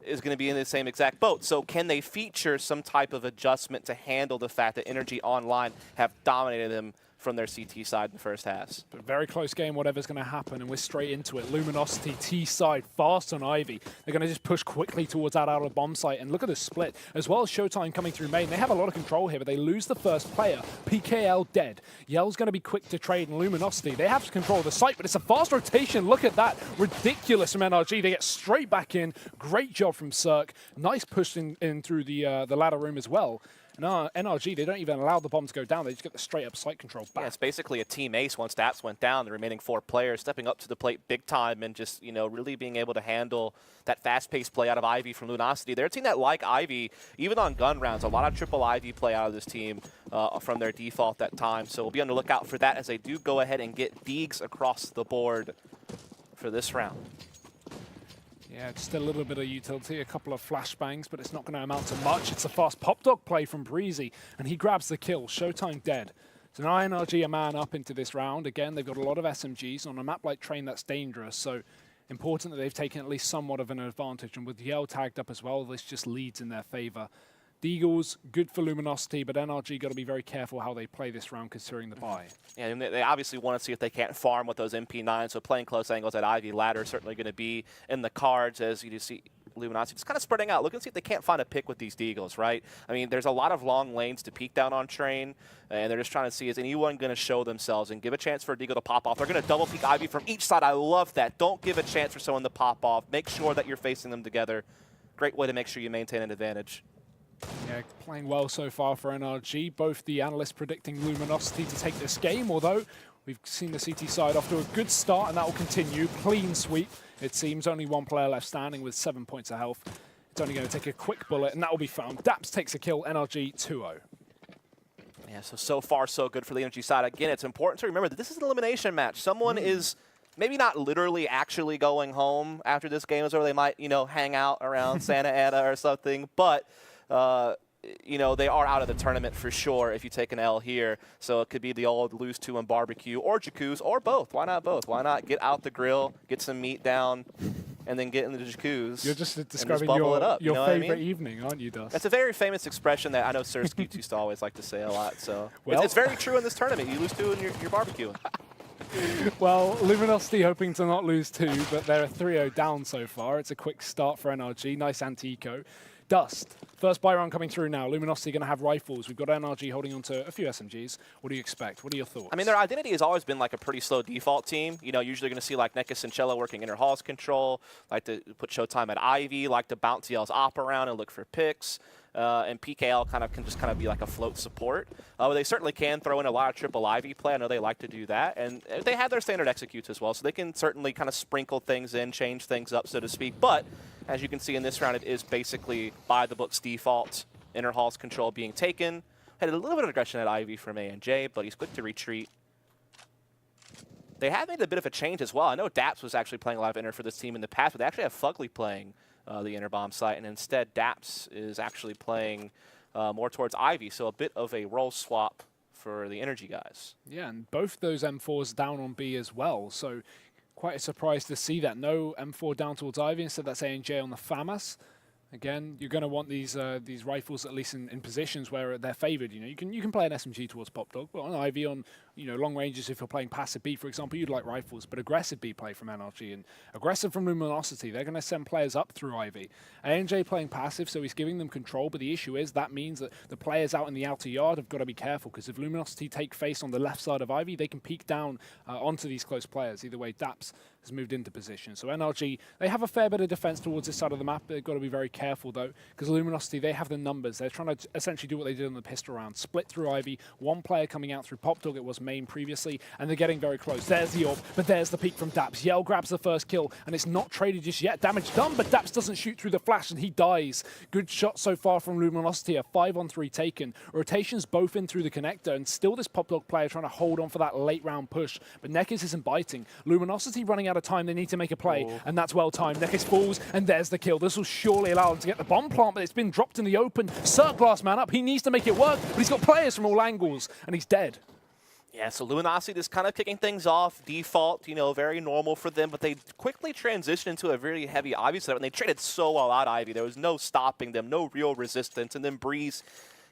is going to be in the same exact boat. So can they feature some type of adjustment to handle the fact that NRG Online have dominated them from their CT side in the first half? But very close game, whatever's going to happen, and we're straight into it. Luminosity, T side, fast on Ivy. They're going to just push quickly towards that outer bomb site, and look at the split, as well as Showtime coming through main. They have a lot of control here, but they lose the first player. PKL dead. Yell's going to be quick to trade, and Luminosity, they have control of the site, but it's a fast rotation. Look at that. Ridiculous from NRG. They get straight back in. Great job from Cirque. Nice push in through the ladder room as well. No, NRG, they don't even allow the bomb to go down. They just get the straight-up site control back. Yeah, it's basically a team ace once Daps went down. The remaining 4 players stepping up to the plate big time and just, you know, really being able to handle that fast-paced play out of Ivy from Luminosity. They're a team that, like Ivy, even on gun rounds, a lot of triple Ivy play out of this team from their default that time. So we'll be on the lookout for that as they do go ahead and get Deegs across the board for this round. Yeah, just a little bit of utility, a couple of flashbangs, but it's not going to amount to much. It's a fast pop dog play from Breezy, and he grabs the kill. Showtime dead. So now NRG a man up into this round. Again, they've got a lot of SMGs. On a map like Train, that's dangerous. So important that they've taken at least somewhat of an advantage. And with Yell tagged up as well, this just leads in their favor. Deagles, good for Luminosity, but NRG got to be very careful how they play this round considering the buy. Yeah, and they obviously want to see if they can't farm with those MP9s, so playing close angles at Ivy ladder is certainly going to be in the cards as you see Luminosity just kind of spreading out. Look and see if they can't find a pick with these Deagles, right? I mean, there's a lot of long lanes to peek down on Train, and they're just trying to see, is anyone going to show themselves and give a chance for a Deagle to pop off? They're going to double peek Ivy from each side. I love that. Don't give a chance for someone to pop off. Make sure that you're facing them together. Great way to make sure you maintain an advantage. Yeah, playing well so far for NRG. Both the analysts predicting Luminosity to take this game, although we've seen the CT side off to a good start, and that will continue. Clean sweep, it seems. Only 1 player left standing with 7 points of health. It's only going to take a quick bullet, and that will be found. Daps takes a kill, NRG 2-0. Yeah, so far so good for the NRG side. Again, it's important to remember that this is an elimination match. Someone is maybe not literally actually going home after this game is over. They might, you know, hang out around Santa Ana or something, but you know, they are out of the tournament for sure if you take an L here. So it could be the old lose to and barbecue or jacuzzi or both. Why not both? Why not get out the grill, get some meat down, and then get in the jacuzzi? You're just describing your favorite evening, aren't you, Dust? That's a very famous expression that I know Sir Scoots used to always like to say a lot. So well, it's very true in this tournament. You lose to and you're barbecuing. Well, Luminosity hoping to not lose 2, but they're a 3-0 down so far. It's a quick start for NRG. Nice anti-eco. Dust, first buy round coming through now. Luminosity going to have rifles. We've got NRG holding on to a few SMGs. What do you expect? What are your thoughts? I mean, their identity has always been like a pretty slow default team. You know, usually going to see like Nekis and Cello working inner halls control, like to put Showtime at Ivy, like to bounce Yell's op around and look for picks. And PKL can just be like a float support. They certainly can throw in a lot of triple Ivy play. I know they like to do that. And they have their standard executes as well, so they can certainly kind of sprinkle things in, change things up, so to speak. But as you can see in this round, it is basically by the book's default. Inner halls control being taken. Had a little bit of aggression at Ivy from ANJ, but he's quick to retreat. They have made a bit of a change as well. I know Daps was actually playing a lot of inner for this team in the past, but they actually have Fugly playing the inner bomb site, and instead Daps is actually playing more towards Ivy, so a bit of a role swap for the NRG guys. Yeah, and both those M4s down on B as well, so quite a surprise to see that. No M4 down towards Ivy, instead that's ANJ on the FAMAS. Again, you're going to want these rifles at least in positions where they're favored. You know, you can play an SMG towards Pop Dog, but on Ivy, on long ranges, if you're playing passive B, for example, you'd like rifles, but aggressive B play from NRG and aggressive from Luminosity. They're going to send players up through Ivy. ANJ playing passive, so he's giving them control, but the issue is that means that the players out in the outer yard have got to be careful, because if Luminosity take face on the left side of Ivy, they can peek down onto these close players. Either way, Daps has moved into position. So NRG, they have a fair bit of defense towards this side of the map. They've got to be very careful though, because Luminosity, they have the numbers. They're trying to essentially do what they did in the pistol round, split through Ivy, one player coming out through Pop Dog, it was main previously, and they're getting very close. There's the orb, but there's the peek from Daps. Yell grabs the first kill, and it's not traded just yet. Damage done, but Daps doesn't shoot through the flash, and he dies. Good shot so far from Luminosity, a 5-on-3 taken. Rotations both in through the connector, and still this Pop Dog player trying to hold on for that late round push, but Nekis isn't biting. Luminosity running out of time, they need to make a play, and that's well timed. Nekis falls, and there's the kill. This will surely allow him to get the bomb plant, but it's been dropped in the open. Cirque last man up, he needs to make it work, but he's got players from all angles, and he's dead. Yeah, so Luminosity just kind of kicking things off, default, you know, very normal for them, but they quickly transitioned into a very heavy Ivy setup, and they traded so well out Ivy. There was no stopping them, no real resistance, and then Breeze,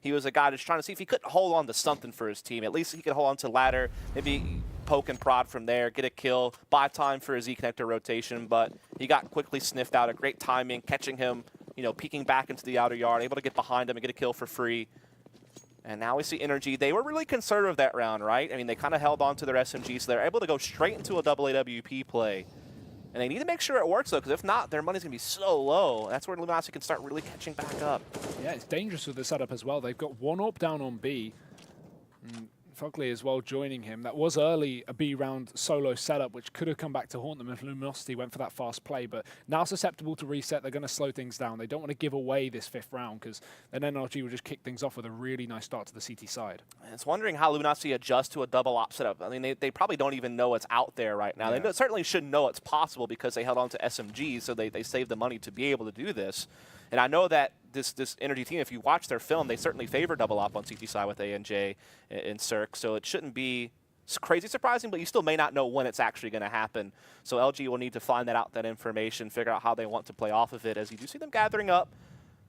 he was a guy just trying to see if he couldn't hold on to something for his team. At least he could hold on to ladder, maybe poke and prod from there, get a kill, buy time for his Z-connector rotation, but he got quickly sniffed out. A great timing, catching him, you know, peeking back into the outer yard, able to get behind him and get a kill for free. And now we see NRG. They were really conservative that round, right? I mean, they kind of held on to their SMG, so they're able to go straight into a double AWP play. And they need to make sure it works, though, because if not, their money's going to be so low. That's where Luminosity can start really catching back up. Yeah, it's dangerous with the setup as well. They've got one up down on B. Fugly as well joining him. That was early a B round solo setup, which could have come back to haunt them if Luminosity went for that fast play. But now susceptible to reset, they're going to slow things down. They don't want to give away this 5th round because then NRG will just kick things off with a really nice start to the CT side. And it's wondering how Luminosity adjusts to a double op setup. I mean, they probably don't even know it's out there right now. Yeah. They certainly should know it's possible because they held on to SMGs, so they saved the money to be able to do this. And I know that this NRG team, if you watch their film, they certainly favor double op on CT side with ANJ and Cirque, so it shouldn't be crazy surprising, but you still may not know when it's actually going to happen. So LG will need to find that information, figure out how they want to play off of it, as you do see them gathering up.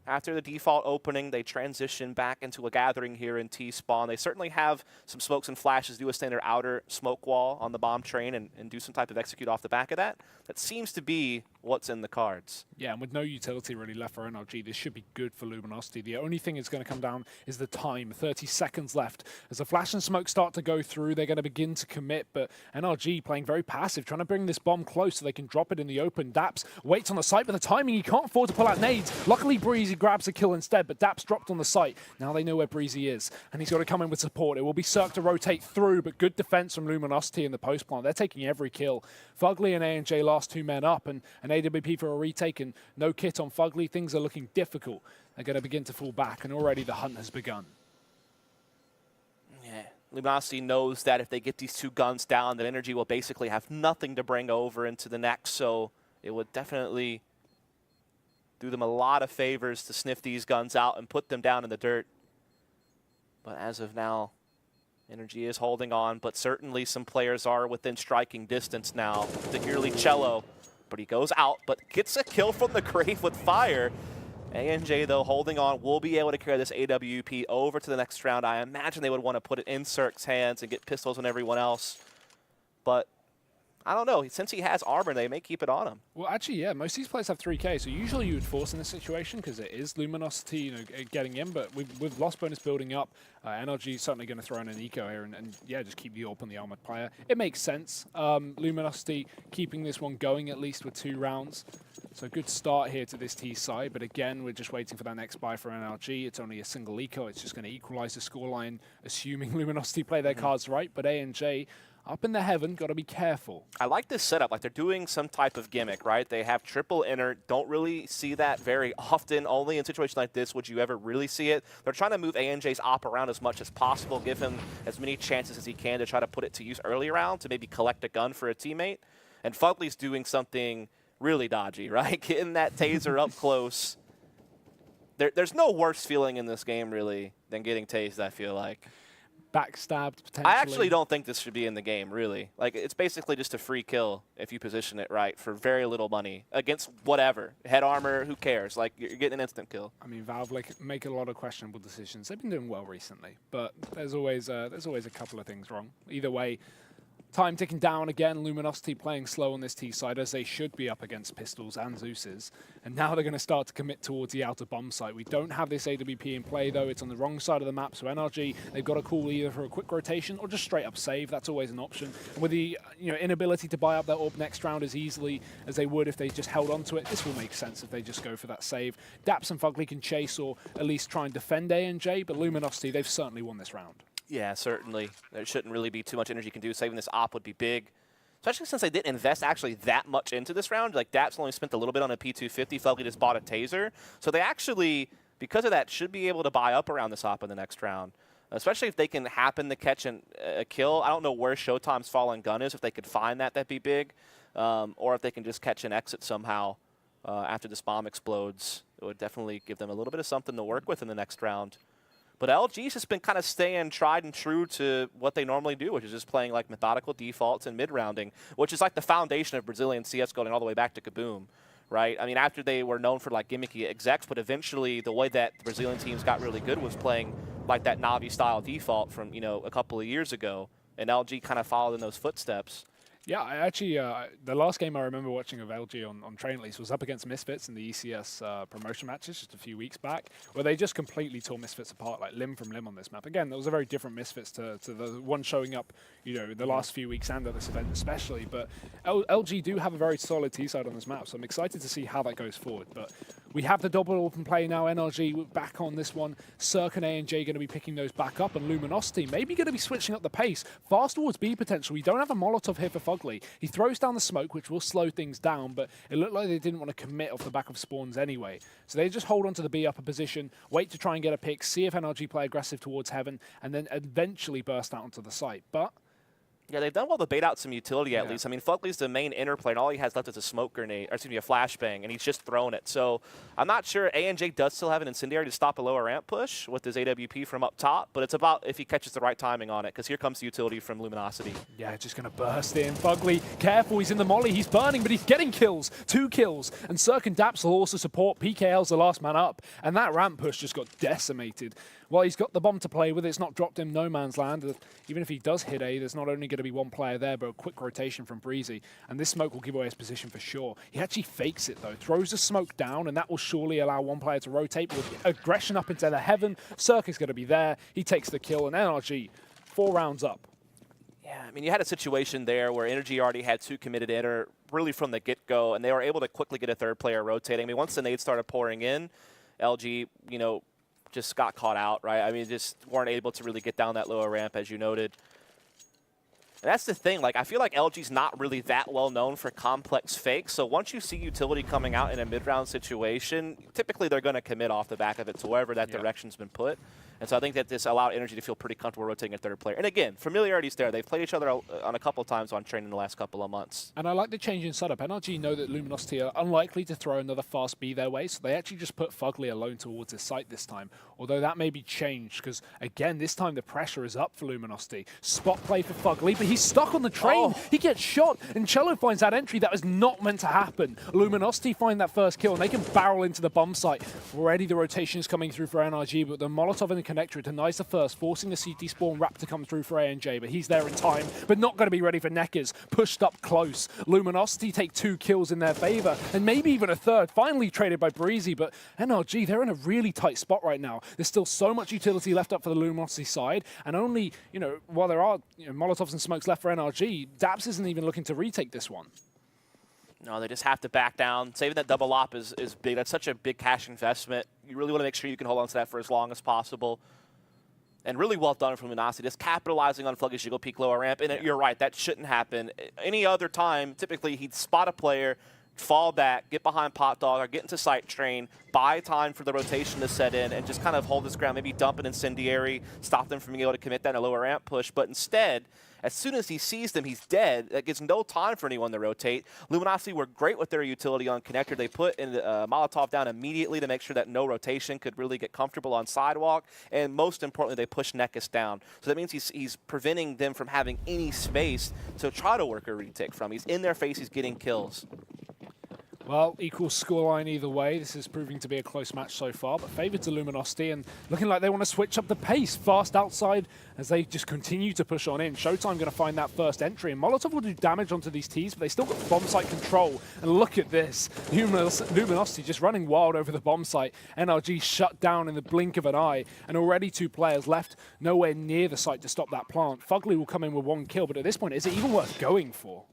After the default opening, they transition back into a gathering here in T-spawn. They certainly have some smokes and flashes, do a standard outer smoke wall on the bomb train and do some type of execute off the back of that. That seems to be what's in the cards. Yeah, and with no utility really left for NRG, this should be good for Luminosity. The only thing that's going to come down is the time. 30 seconds left. As the flash and smoke start to go through, they're going to begin to commit, but NRG playing very passive, trying to bring this bomb close so they can drop it in the open. Daps waits on the site, but the timing, he can't afford to pull out nades. Luckily, Breezy grabs a kill instead, but Daps dropped on the site. Now they know where Breezy is, and he's got to come in with support. It will be Cirque to rotate through, but good defense from Luminosity in the post plant. They're taking every kill. Fugly and ANJ last 2 men up, and an AWP for a retake, and no kit on Fugly. Things are looking difficult. They're going to begin to fall back, and already the hunt has begun. Yeah, Luminosity knows that if they get these 2 guns down, that NRG will basically have nothing to bring over into the next, so it would definitely do them a lot of favors to sniff these guns out and put them down in the dirt. But as of now, NRG is holding on, but certainly some players are within striking distance now, particularly Cello. But he goes out, but gets a kill from the grave with fire. ANJ, though, holding on, will be able to carry this AWP over to the next round. I imagine they would want to put it in Cirque's hands and get pistols on everyone else. But I don't know. Since he has armor, they may keep it on him. Well, actually, yeah, most of these players have 3K, so usually you would force in this situation because it is Luminosity, you know, getting in, but with loss bonus building up, NRG is certainly going to throw in an eco here and yeah, just keep the AWP on the armored player. It makes sense. Luminosity keeping this one going at least with 2 rounds. So good start here to this T side, but again, we're just waiting for that next buy for NRG. It's only a single eco. It's just going to equalize the scoreline, assuming Luminosity play their cards right, but ANJ up in the heaven, got to be careful. I like this setup. Like, they're doing some type of gimmick, right? They have triple inner. Don't really see that very often. Only in situations like this would you ever really see it. They're trying to move ANJ's op around as much as possible, give him as many chances as he can to try to put it to use early round to maybe collect a gun for a teammate. And Fugly's doing something really dodgy, right? Getting that taser up close. There's no worse feeling in this game, really, than getting tased, I feel like. Backstabbed, potentially. I actually don't think this should be in the game, really. Like, it's basically just a free kill if you position it right for very little money against whatever. Head armor, who cares? Like, you're getting an instant kill. I mean, Valve make a lot of questionable decisions. They've been doing well recently, but there's always a couple of things wrong. Either way, time ticking down again. Luminosity playing slow on this T side, as they should be up against Pistols and Zeus's. And now they're going to start to commit towards the outer bomb site. We don't have this AWP in play, though. It's on the wrong side of the map, so NRG, they've got to call either for a quick rotation or just straight up save. That's always an option. And with the inability to buy up that AWP next round as easily as they would if they just held on to it, this will make sense if they just go for that save. Daps and Fugly can chase or at least try and defend ANJ, but Luminosity, they've certainly won this round. Yeah, certainly. There shouldn't really be too much energy you can do. Saving this op would be big. Especially since they didn't invest actually that much into this round. Like, Daps only spent a little bit on a P250. Fugly just bought a taser. So they actually, because of that, should be able to buy up around this op in the next round. Especially if they can happen to catch a kill. I don't know where Showtime's fallen gun is. If they could find that, that'd be big. Or if they can just catch an exit somehow after this bomb explodes. It would definitely give them a little bit of something to work with in the next round. But LG's just been kind of staying tried and true to what they normally do, which is just playing like methodical defaults and mid-rounding, which is like the foundation of Brazilian CS going all the way back to Kaboom, right? I mean, after they were known for like gimmicky execs, but eventually the way that the Brazilian teams got really good was playing like that Navi-style default from, you know, a couple of years ago, and LG kind of followed in those footsteps. Yeah, I actually, the last game I remember watching of LG on Train at least was up against Misfits in the ECS promotion matches just a few weeks back, where they just completely tore Misfits apart, like limb from limb on this map. Again, that was a very different Misfits to the one showing up, you know, the last few weeks and at this event especially. But LG do have a very solid T-side on this map, so I'm excited to see how that goes forward. But we have the double open play now. NRG back on this one. Cirque and ANJ going to be picking those back up, and Luminosity maybe going to be switching up the pace. Fast towards B potential. We don't have a Molotov here for Fugly. He throws down the smoke, which will slow things down, but it looked like they didn't want to commit off the back of spawns anyway. So they just hold on to the B upper position, wait to try and get a pick, see if NRG play aggressive towards Heaven, and then eventually burst out onto the site. But yeah, they've done well to bait out some utility at least. I mean, Fugly's the main interplay, and all he has left is a smoke grenade, or excuse me, a flashbang, and he's just thrown it. So I'm not sure. ANJ does still have an incendiary to stop a lower ramp push with his AWP from up top, but it's about if he catches the right timing on it, because here comes the utility from Luminosity. Yeah, just going to burst in. Fugly, careful, he's in the molly, he's burning, but he's getting kills. 2 kills, and Cirque and Daps will also support. PKL's the last man up, and that ramp push just got decimated. Well, he's got the bomb to play with. It's not dropped him no man's land. Even if he does hit A, there's not only going to be one player there, but a quick rotation from Breezy. And this smoke will give away his position for sure. He actually fakes it, though. Throws the smoke down, and that will surely allow one player to rotate with aggression up into the Heaven. Cirque is going to be there. He takes the kill, and NRG, 4 rounds up. Yeah, I mean, you had a situation there where NRG already had 2 committed enter really from the get-go, and they were able to quickly get a third player rotating. I mean, once the nades started pouring in, LG, you know, just got caught out, right? I mean, just weren't able to really get down that lower ramp, as you noted. And that's the thing. Like, I feel like LG's not really that well known for complex fakes. So once you see utility coming out in a mid-round situation, typically they're going to commit off the back of it to wherever that direction's been put. And so I think that this allowed NRG to feel pretty comfortable rotating a third player. And again, familiarity's there. They've played each other on a couple of times on train in the last couple of months. And I like the change in setup. NRG know that Luminosity are unlikely to throw another fast B their way, so they actually just put Fugly alone towards his site this time. Although that may be changed, because again, this time the pressure is up for Luminosity. Spot play for Fugly, but he's stuck on the train. He gets shot, and Cello finds that entry that was not meant to happen. Luminosity find that first kill, and they can barrel into the bomb site. Already the rotation is coming through for NRG, but the Molotov and the connector denies the first, forcing the CT spawn wrap to come through for ANJ, but he's there in time, but not going to be ready for Neckers. Pushed up close. Luminosity take 2 kills in their favor, and maybe even a third, finally traded by Breezy, but NRG, they're in a really tight spot right now. There's still so much utility left up for the Luminosity side, and only, you know, while there are Molotovs and smokes left for NRG, Daps isn't even looking to retake this one. No, they just have to back down. Saving that double op is big. That's such a big cash investment. You really want to make sure you can hold on to that for as long as possible. And really well done from Luminosity, just capitalizing on Fugly's jiggle peak lower ramp. And you're right, that shouldn't happen. Any other time, typically he'd spot a player, fall back, get behind Pot Dog, or get into sight train, buy time for the rotation to set in, and just kind of hold his ground, maybe dump an incendiary, stop them from being able to commit that in a lower ramp push. But instead, as soon as he sees them, he's dead. That gives no time for anyone to rotate. Luminosity were great with their utility on connector. They put in the Molotov down immediately to make sure that no rotation could really get comfortable on sidewalk. And most importantly, they pushed Neckis down. So that means he's preventing them from having any space to try to work a retake from. He's in their face. He's getting kills. Well, equal scoreline either way. This is proving to be a close match so far, but favored to Luminosity and looking like they want to switch up the pace. Fast outside as they just continue to push on in. Showtime going to find that first entry, and Molotov will do damage onto these Ts, but they still got bomb site control. And look at this. Luminosity just running wild over the bomb site. NRG shut down in the blink of an eye, and already 2 players left nowhere near the site to stop that plant. Fugly will come in with 1 kill, but at this point, is it even worth going for?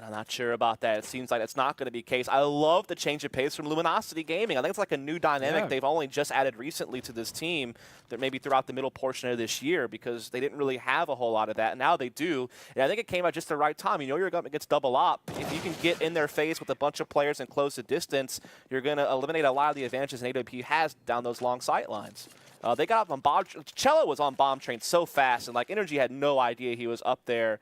I'm not sure about that. It seems like it's not going to be the case. I love the change of pace from Luminosity Gaming. I think it's like a new dynamic they've only just added recently to this team, that maybe throughout the middle portion of this year, because they didn't really have a whole lot of that, and now they do. And I think it came at just the right time. You know you're going against double op. If you can get in their face with a bunch of players and close the distance, you're going to eliminate a lot of the advantages an AWP has down those long sight lines. They got up on bomb. Cello was on bomb train so fast, and like NRG had no idea he was up there.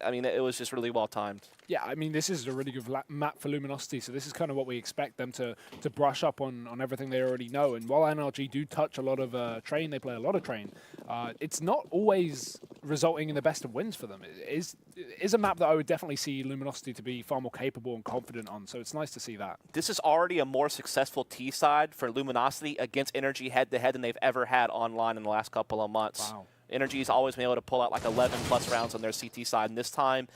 I mean, it was just really well timed. Yeah, I mean, this is a really good map for Luminosity, so this is kind of what we expect them to brush up on everything they already know. And while NRG do touch a lot of train, they play a lot of train, it's not always resulting in the best of wins for them. It is a map that I would definitely see Luminosity to be far more capable and confident on, so it's nice to see that. This is already a more successful T side for Luminosity against NRG head-to-head than they've ever had online in the last couple of months. Wow. NRG's always been able to pull out like 11+ rounds on their CT side, and this time,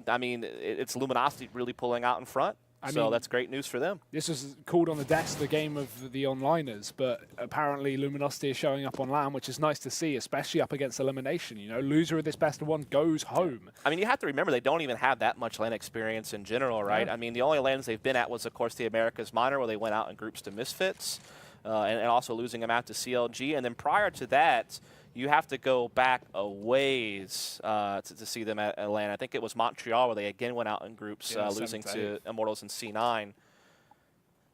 I mean, it's Luminosity really pulling out in front. So mean, that's great news for them. This was called on the desk the game of the onliners, but apparently Luminosity is showing up on LAN, which is nice to see, especially up against elimination. You know, loser of this best of one goes home. I mean, you have to remember they don't even have that much LAN experience in general, right? Yeah. I mean, the only LANs they've been at was, of course, the Americas Minor, where they went out in groups to Misfits, and also losing them out to CLG. And then prior to that, you have to go back a ways to see them at Atlanta. I think it was Montreal where they again went out in groups, losing to Immortals in C9.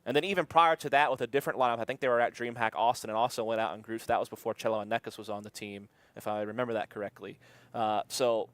And then even prior to that with a different lineup, I think they were at DreamHack Austin and also went out in groups. That was before Cello and Nekus was on the team, if I remember that correctly. So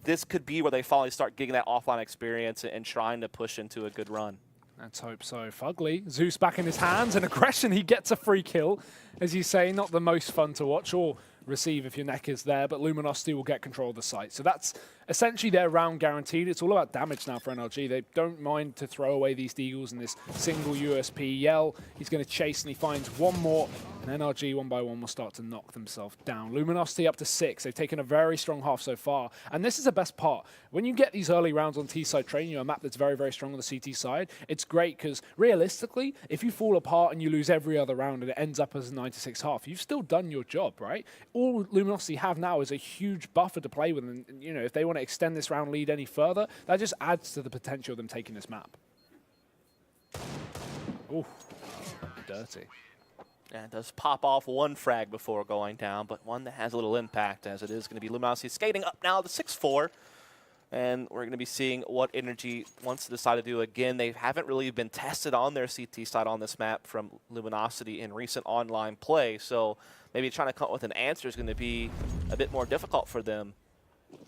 this could be where they finally start getting that offline experience and trying to push into a good run. Let's hope so. Fugly, Zeus back in his hands, and aggression, he gets a free kill. As you say, not the most fun to watch or receive if your neck is there, but Luminosity will get control of the site. So that's essentially their round guaranteed. It's all about damage now for NRG. They don't mind to throw away these deagles in this single USP. Yell, he's going to chase, and he finds one more, and NRG one by one will start to knock themselves down. Luminosity up to 6. They've taken a very strong half so far, and this is the best part. When you get these early rounds on T-side train, a map that's very, very strong on the CT side, it's great because realistically, if you fall apart and you lose every other round and it ends up as a 9-6 half, you've still done your job, right? All Luminosity have now is a huge buffer to play with, and you know, if they want to extend this round lead any further, that just adds to the potential of them taking this map. Ooh, dirty. Yeah, it does pop off one frag before going down, but one that has a little impact, as it is going to be Luminosity skating up now to 6-4. And we're going to be seeing what NRG wants to decide to do again. They haven't really been tested on their CT side on this map from Luminosity in recent online play, so maybe trying to come up with an answer is going to be a bit more difficult for them,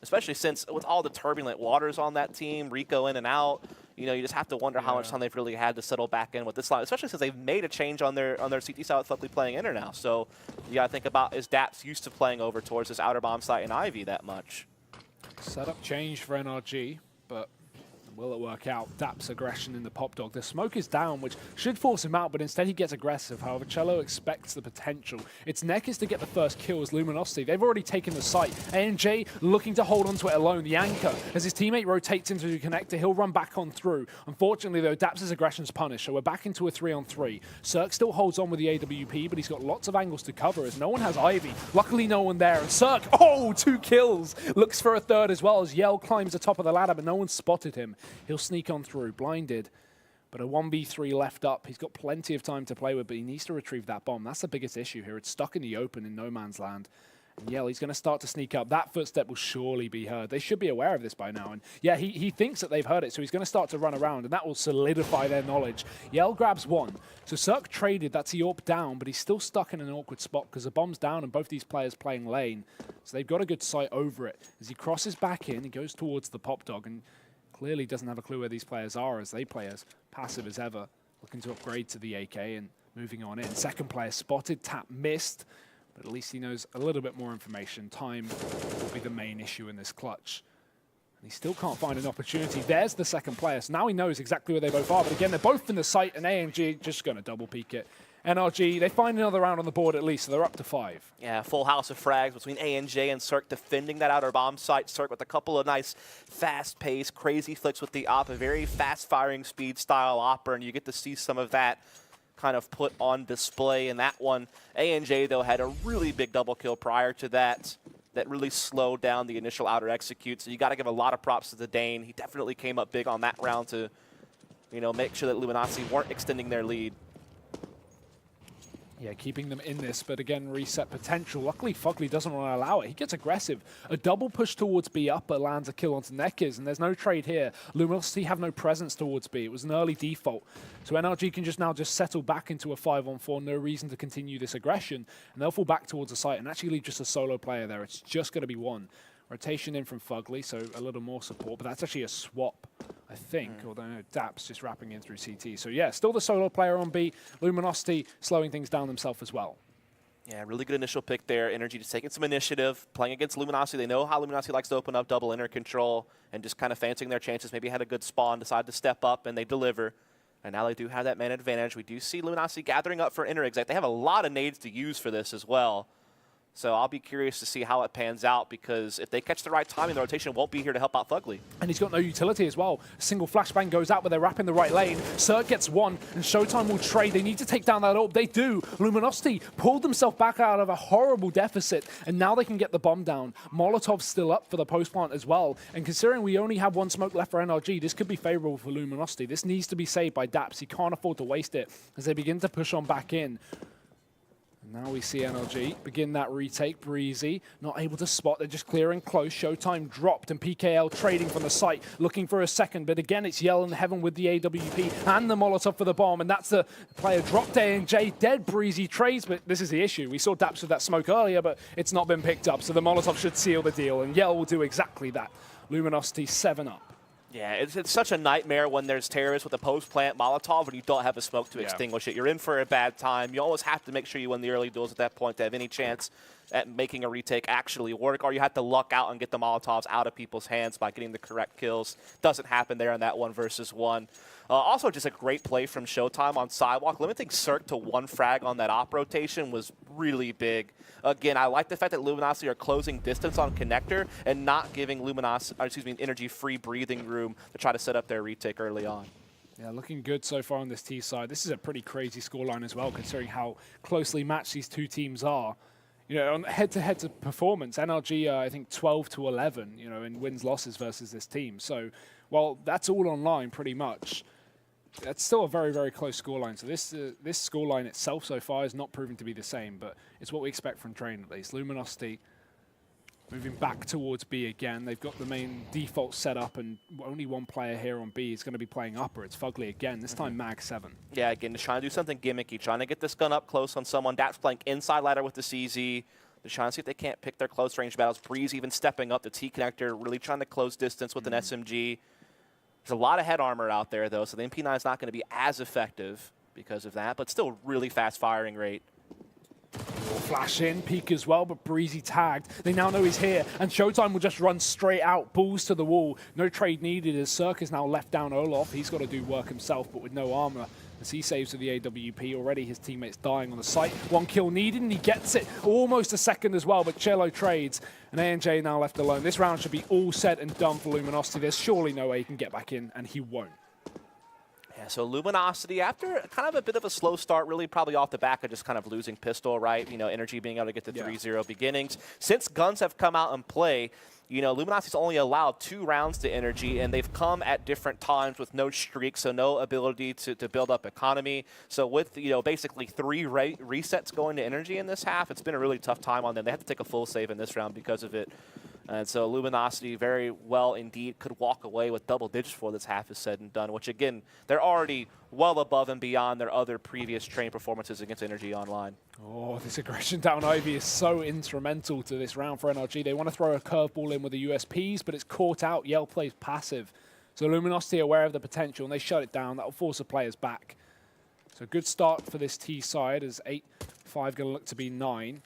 especially since with all the turbulent waters on that team, Rico in and out, you know, you just have to wonder how much time they've really had to settle back in with this line, especially since they've made a change on their CT side with Fugly playing Inter now. So you got to think about, is Daps used to playing over towards this outer bomb site in Ivy that much? Setup change for NRG, but will it work out? Daps aggression in the pop dog. The smoke is down, which should force him out, but instead he gets aggressive. However, Cello expects the potential. It's Nekus to get the first kill as Luminosity. They've already taken the site. ANJ looking to hold onto it alone. The anchor, as his teammate rotates into the connector, he'll run back on through. Unfortunately, though, Daps' aggression's punished, so we're back into a 3-on-3. Cirque still holds on with the AWP, but he's got lots of angles to cover as no one has Ivy. Luckily, no one there. And Cirque, 2 kills. Looks for a third as well as Yell climbs the top of the ladder, but no one spotted him. He'll sneak on through, blinded, but a 1v3 left up. He's got plenty of time to play with, but he needs to retrieve that bomb. That's the biggest issue here. It's stuck in the open in no man's land. And Yell, he's going to start to sneak up. That footstep will surely be heard. They should be aware of this by now. And yeah, he thinks that they've heard it, so he's going to start to run around, and that will solidify their knowledge. Yell grabs one. So Cirque traded, that's Yorp down, but he's still stuck in an awkward spot because the bomb's down and both these players playing lane. So they've got a good sight over it. As he crosses back in, he goes towards the pop dog, and clearly doesn't have a clue where these players are as they play as passive as ever, looking to upgrade to the AK and moving on in. Second player spotted, tap missed, but at least he knows a little bit more information. Time will be the main issue in this clutch. And he still can't find an opportunity. There's the second player, so now he knows exactly where they both are, but again, they're both in the site, and ANG just going to double peek it. NRG, they find another round on the board at least, so they're up to 5. Yeah, full house of frags between ANJ and Cirque defending that outer bomb site. Cirque with a couple of nice fast-paced, crazy flicks with the op, a very fast-firing speed style opera, and you get to see some of that kind of put on display in that one. ANJ, though, had a really big double kill prior to that really slowed down the initial outer execute, so you got to give a lot of props to the Dane. He definitely came up big on that round to, you know, make sure that Luminosity weren't extending their lead. Yeah, keeping them in this, but again, reset potential. Luckily, Fugly doesn't want to allow it. He gets aggressive. A double push towards B upper lands a kill onto Nekkers, and there's no trade here. Luminosity have no presence towards B. It was an early default. So NRG can now settle back into a 5-on-4, no reason to continue this aggression, and they'll fall back towards the site and actually leave just a solo player there. It's just going to be one, Rotation in from Fugly, so a little more support, but that's actually a swap, I think, although no, Daps just wrapping in through CT. So yeah, still the solo player on B. Luminosity slowing things down themselves as well. Yeah, really good initial pick there. NRG just taking some initiative, playing against Luminosity. They know how Luminosity likes to open up double inner control and just kind of fancying their chances. Maybe had a good spawn, decide to step up, and they deliver. And now they do have that man advantage. We do see Luminosity gathering up for inner exec. They have a lot of nades to use for this as well. So I'll be curious to see how it pans out, because if they catch the right timing, the rotation won't be here to help out Fugly. And he's got no utility as well. A single flashbang goes out, but they're wrapping the right lane. Cirque gets one, and Showtime will trade. They need to take down that orb. They do. Luminosity pulled themselves back out of a horrible deficit, and now they can get the bomb down. Molotov's still up for the post plant as well. And considering we only have one smoke left for NRG, this could be favorable for Luminosity. This needs to be saved by Daps. He can't afford to waste it as they begin to push on back in. Now we see NRG begin that retake. Breezy, not able to spot. They're just clearing close. Showtime dropped, and PKL trading from the site, looking for a second. But again, it's Yell in heaven with the AWP and the Molotov for the bomb. And that's the player dropped. ANJ dead. Breezy trades, but this is the issue. We saw Daps with that smoke earlier, but it's not been picked up. So the Molotov should seal the deal, and Yell will do exactly that. Luminosity 7 up. Yeah, it's such a nightmare when there's terrorists with a post-plant Molotov and you don't have a smoke to extinguish it. You're in for a bad time. You always have to make sure you win the early duels at that point to have any chance at making a retake actually work, or you have to luck out and get the Molotovs out of people's hands by getting the correct kills. Doesn't happen there on that 1 versus 1. Also, just a great play from Showtime on Sidewalk. Limiting Cirque to 1 frag on that op rotation was really big. Again, I like the fact that Luminosity are closing distance on connector and not giving NRG free breathing room to try to set up their retake early on. Yeah, looking good so far on this T side. This is a pretty crazy scoreline as well, considering how closely matched these two teams are. You know, on head-to-head performance, NRG, I think 12-11, you know, in wins-losses versus this team. So, well, that's all online pretty much. That's still a very, very close scoreline. So this scoreline itself so far is not proving to be the same, but it's what we expect from Train at least. Luminosity moving back towards B again. They've got the main default set up, and only one player here on B is going to be playing upper. It's Fugly again, this time Mag 7. Yeah, again, just trying to do something gimmicky, trying to get this gun up close on someone. Daps playing inside ladder with the CZ. They're trying to see if they can't pick their close range battles. Breeze even stepping up the T-connector, really trying to close distance with an SMG. There's a lot of head armor out there, though, so the MP9 is not going to be as effective because of that, but still really fast firing rate. Flash in, peek as well, but Breezy tagged. They now know he's here, and Showtime will just run straight out, balls to the wall. No trade needed as Cirque is now left down Olaf. He's got to do work himself, but with no armor. As he saves with the AWP, already his teammates dying on the site. 1 kill needed, and he gets it. Almost a second as well, but Cello trades. And ANJ now left alone. This round should be all set and done for Luminosity. There's surely no way he can get back in, and he won't. Yeah, so Luminosity, after kind of a bit of a slow start, really probably off the back of just kind of losing pistol, right? You know, NRG being able to get the 3-0 beginnings. Since guns have come out and play, you know, Luminosity's only allowed 2 rounds to NRG, and they've come at different times with no streak, so no ability to build up economy. So with, you know, basically 3 resets going to NRG in this half, it's been a really tough time on them. They have to take a full save in this round because of it. And so Luminosity very well indeed could walk away with double digits before this half is said and done, which again, they're already well above and beyond their other previous train performances against NRG Online. Oh, this aggression down Ivy is so instrumental to this round for NRG. They want to throw a curveball in with the USPs, but it's caught out. Yell plays passive. So Luminosity are aware of the potential, and they shut it down. That will force the players back. So good start for this T side as 8-5 going to look to be 9.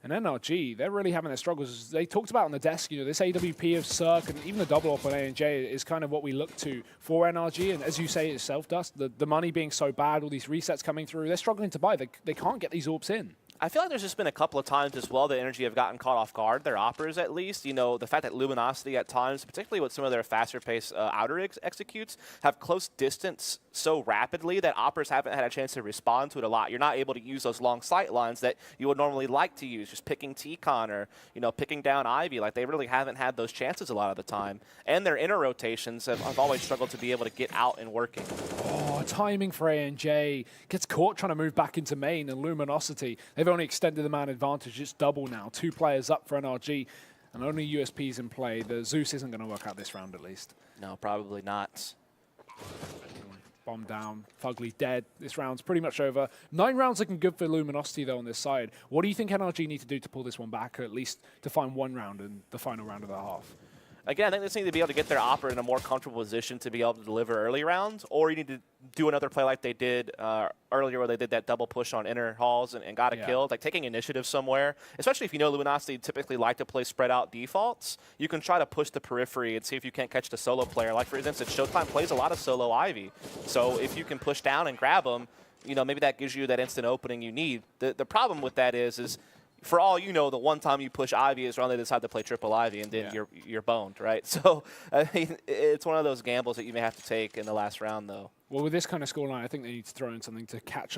And NRG, they're really having their struggles. They talked about on the desk, you know, this AWP of Cirque and even the double up on ANJ is kind of what we look to for NRG. And as you say itself, Dust, the money being so bad, all these resets coming through, they're struggling to buy. They can't get these orbs in. I feel like there's just been a couple of times as well that NRG have gotten caught off guard, their operas at least. You know, the fact that Luminosity at times, particularly with some of their faster-paced outer executes, have close distance so rapidly that operas haven't had a chance to respond to it a lot. You're not able to use those long sight lines that you would normally like to use, just picking T-Con or, you know, picking down Ivy. Like, they really haven't had those chances a lot of the time. And their inner rotations have always struggled to be able to get out and working. Oh, timing for ANJ. Gets caught trying to move back into main, and Luminosity, they've only extended the man advantage. It's double now. 2 players up for NRG, and only USPs in play. The Zeus isn't going to work out this round, at least. No, probably not. Bomb down, Fugly dead. This round's pretty much over. 9 rounds looking good for Luminosity, though, on this side. What do you think NRG need to do to pull this one back, or at least to find 1 round in the final round of the half? Again, I think they just need to be able to get their Opera in a more comfortable position to be able to deliver early rounds, or you need to do another play like they did earlier where they did that double push on inner halls and got a kill, like taking initiative somewhere, especially if you know Luminosity typically like to play spread out defaults. You can try to push the periphery and see if you can't catch the solo player. Like, for instance, Showtime plays a lot of solo Ivy. So if you can push down and grab them, you know, maybe that gives you that instant opening you need. The problem with that is for all you know, the one time you push Ivy is when they decide to play triple Ivy, and then you're boned, right? So I mean, it's one of those gambles that you may have to take in the last round, though. Well, with this kind of scoreline, I think they need to throw in something to catch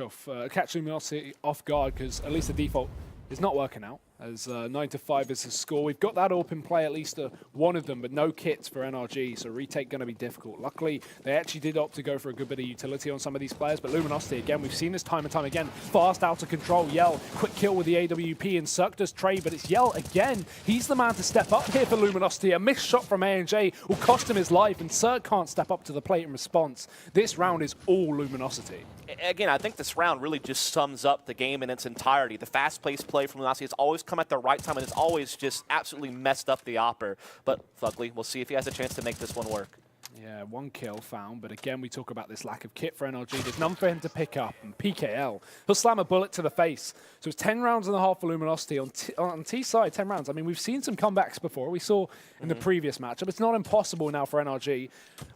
Luminosity off guard, because at least the default is not working out. As 9-5 is the score. We've got that open play, at least one of them, but no kits for NRG, so retake going to be difficult. Luckily, they actually did opt to go for a good bit of utility on some of these players, but Luminosity, again, we've seen this time and time again. Fast, out of control, Yell, quick kill with the AWP, and Cirque does trade, but it's Yell again. He's the man to step up here for Luminosity. A missed shot from A&J will cost him his life, and Cirque can't step up to the plate in response. This round is all Luminosity. Again, I think this round really just sums up the game in its entirety. The fast-paced play from Luminosity has always come at the right time, and it's always just absolutely messed up the Opper. But Fugly, we'll see if he has a chance to make this one work. Yeah, 1 kill found, but again, we talk about this lack of kit for NRG. There's none for him to pick up, and PKL, he'll slam a bullet to the face. So it's 10 rounds and a half for Luminosity. On T side, 10 rounds. I mean, we've seen some comebacks before. We saw in the previous matchup. It's not impossible now for NRG.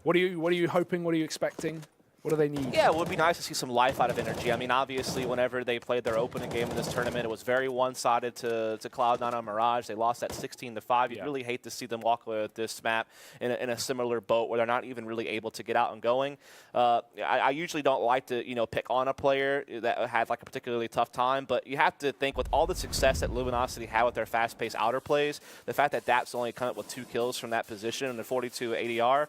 What are you hoping? What are you expecting? What do they need? Yeah, it would be nice to see some life out of NRG. I mean, obviously, whenever they played their opening game in this tournament, it was very one-sided to Cloud9 on Mirage. They lost that 16-5. You'd really hate to see them walk away with this map in a similar boat where they're not even really able to get out and going. I usually don't like to, pick on a player that had like a particularly tough time, but you have to think with all the success that Luminosity had with their fast-paced outer plays, the fact that Daps only come up with 2 kills from that position and the 42 ADR,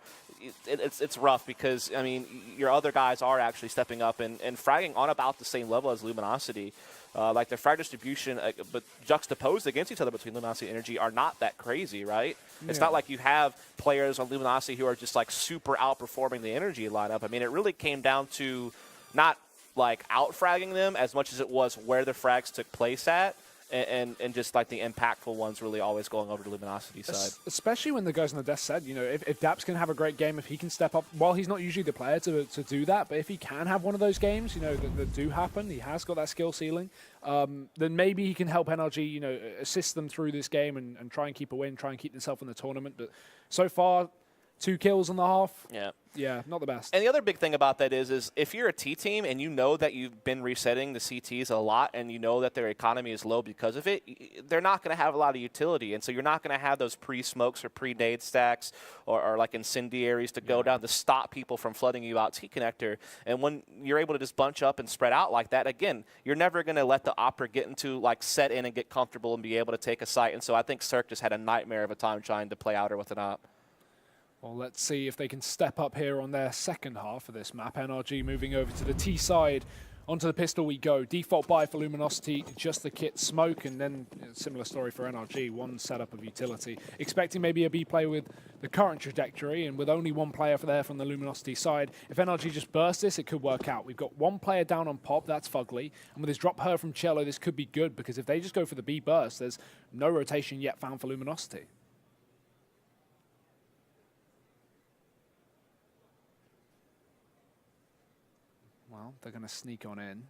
it's rough because, I mean, your other guys are actually stepping up and fragging on about the same level as Luminosity. Like their frag distribution, but juxtaposed against each other between Luminosity and NRG are not that crazy, right? Yeah. It's not like you have players on Luminosity who are just like super outperforming the NRG lineup. I mean, it really came down to not like out-fragging them as much as it was where the frags took place at. And just like the impactful ones really always going over to Luminosity side. Especially when the guys on the desk said, if Daps can have a great game, if he can step up, while he's not usually the player to do that, but if he can have one of those games, that do happen, he has got that skill ceiling, then maybe he can help NRG, assist them through this game and try and keep a win, try and keep themselves in the tournament. But so far, 2 kills on the half. Yeah, not the best. And the other big thing about that is if you're a T team and you know that you've been resetting the CTs a lot and you know that their economy is low because of it, they're not going to have a lot of utility. And so you're not going to have those pre-smokes or pre-nade stacks or like incendiaries to go down to stop people from flooding you out T-connector. And when you're able to just bunch up and spread out like that, again, you're never going to let the Opera get into, like, set in and get comfortable and be able to take a site. And so I think Cirque just had a nightmare of a time trying to play outer with an op. Well, let's see if they can step up here on their second half of this map. NRG moving over to the T side. Onto the pistol we go. Default buy for Luminosity, just the kit smoke, and then similar story for NRG, 1 setup of utility. Expecting maybe a B play with the current trajectory, and with only 1 player there from the Luminosity side. If NRG just bursts this, it could work out. We've got 1 player down on Pop, that's Fugly, and with his drop her from Cello, this could be good, because if they just go for the B burst, there's no rotation yet found for Luminosity. Well, they're going to sneak on in.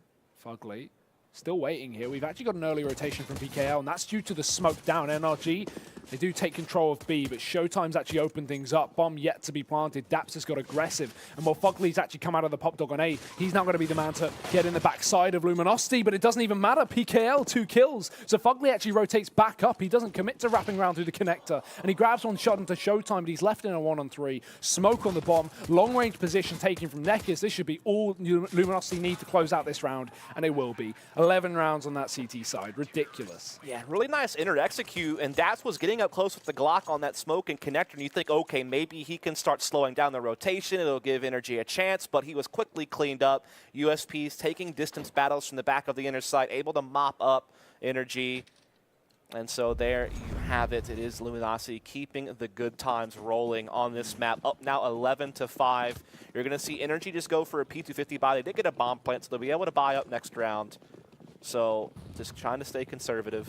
Fugly still waiting here. We've actually got an early rotation from PKL, and that's due to the smoke down. NRG, they do take control of B, but Showtime's actually opened things up. Bomb yet to be planted. Daps has got aggressive. And while Fugly's actually come out of the pop dog on A, he's now going to be the man to get in the backside of Luminosity, but it doesn't even matter. PKL, 2 kills. So Fugly actually rotates back up. He doesn't commit to wrapping around through the connector, and he grabs 1 shot into Showtime, but he's left in a 1-on-3. Smoke on the bomb. Long-range position taken from Nekkis. This should be all Luminosity need to close out this round, and it will be. 11 rounds on that CT side. Ridiculous. Yeah, really nice inner execute, and Daps was getting up close with the Glock on that smoke and connector, and you think, okay, maybe he can start slowing down the rotation. It'll give NRG a chance, but he was quickly cleaned up. USP's taking distance battles from the back of the inner side, able to mop up NRG. And so there you have it. It is Luminosity keeping the good times rolling on this map. Up now 11-5. You're going to see NRG just go for a P250 buy. They did get a bomb plant, so they'll be able to buy up next round. So just trying to stay conservative.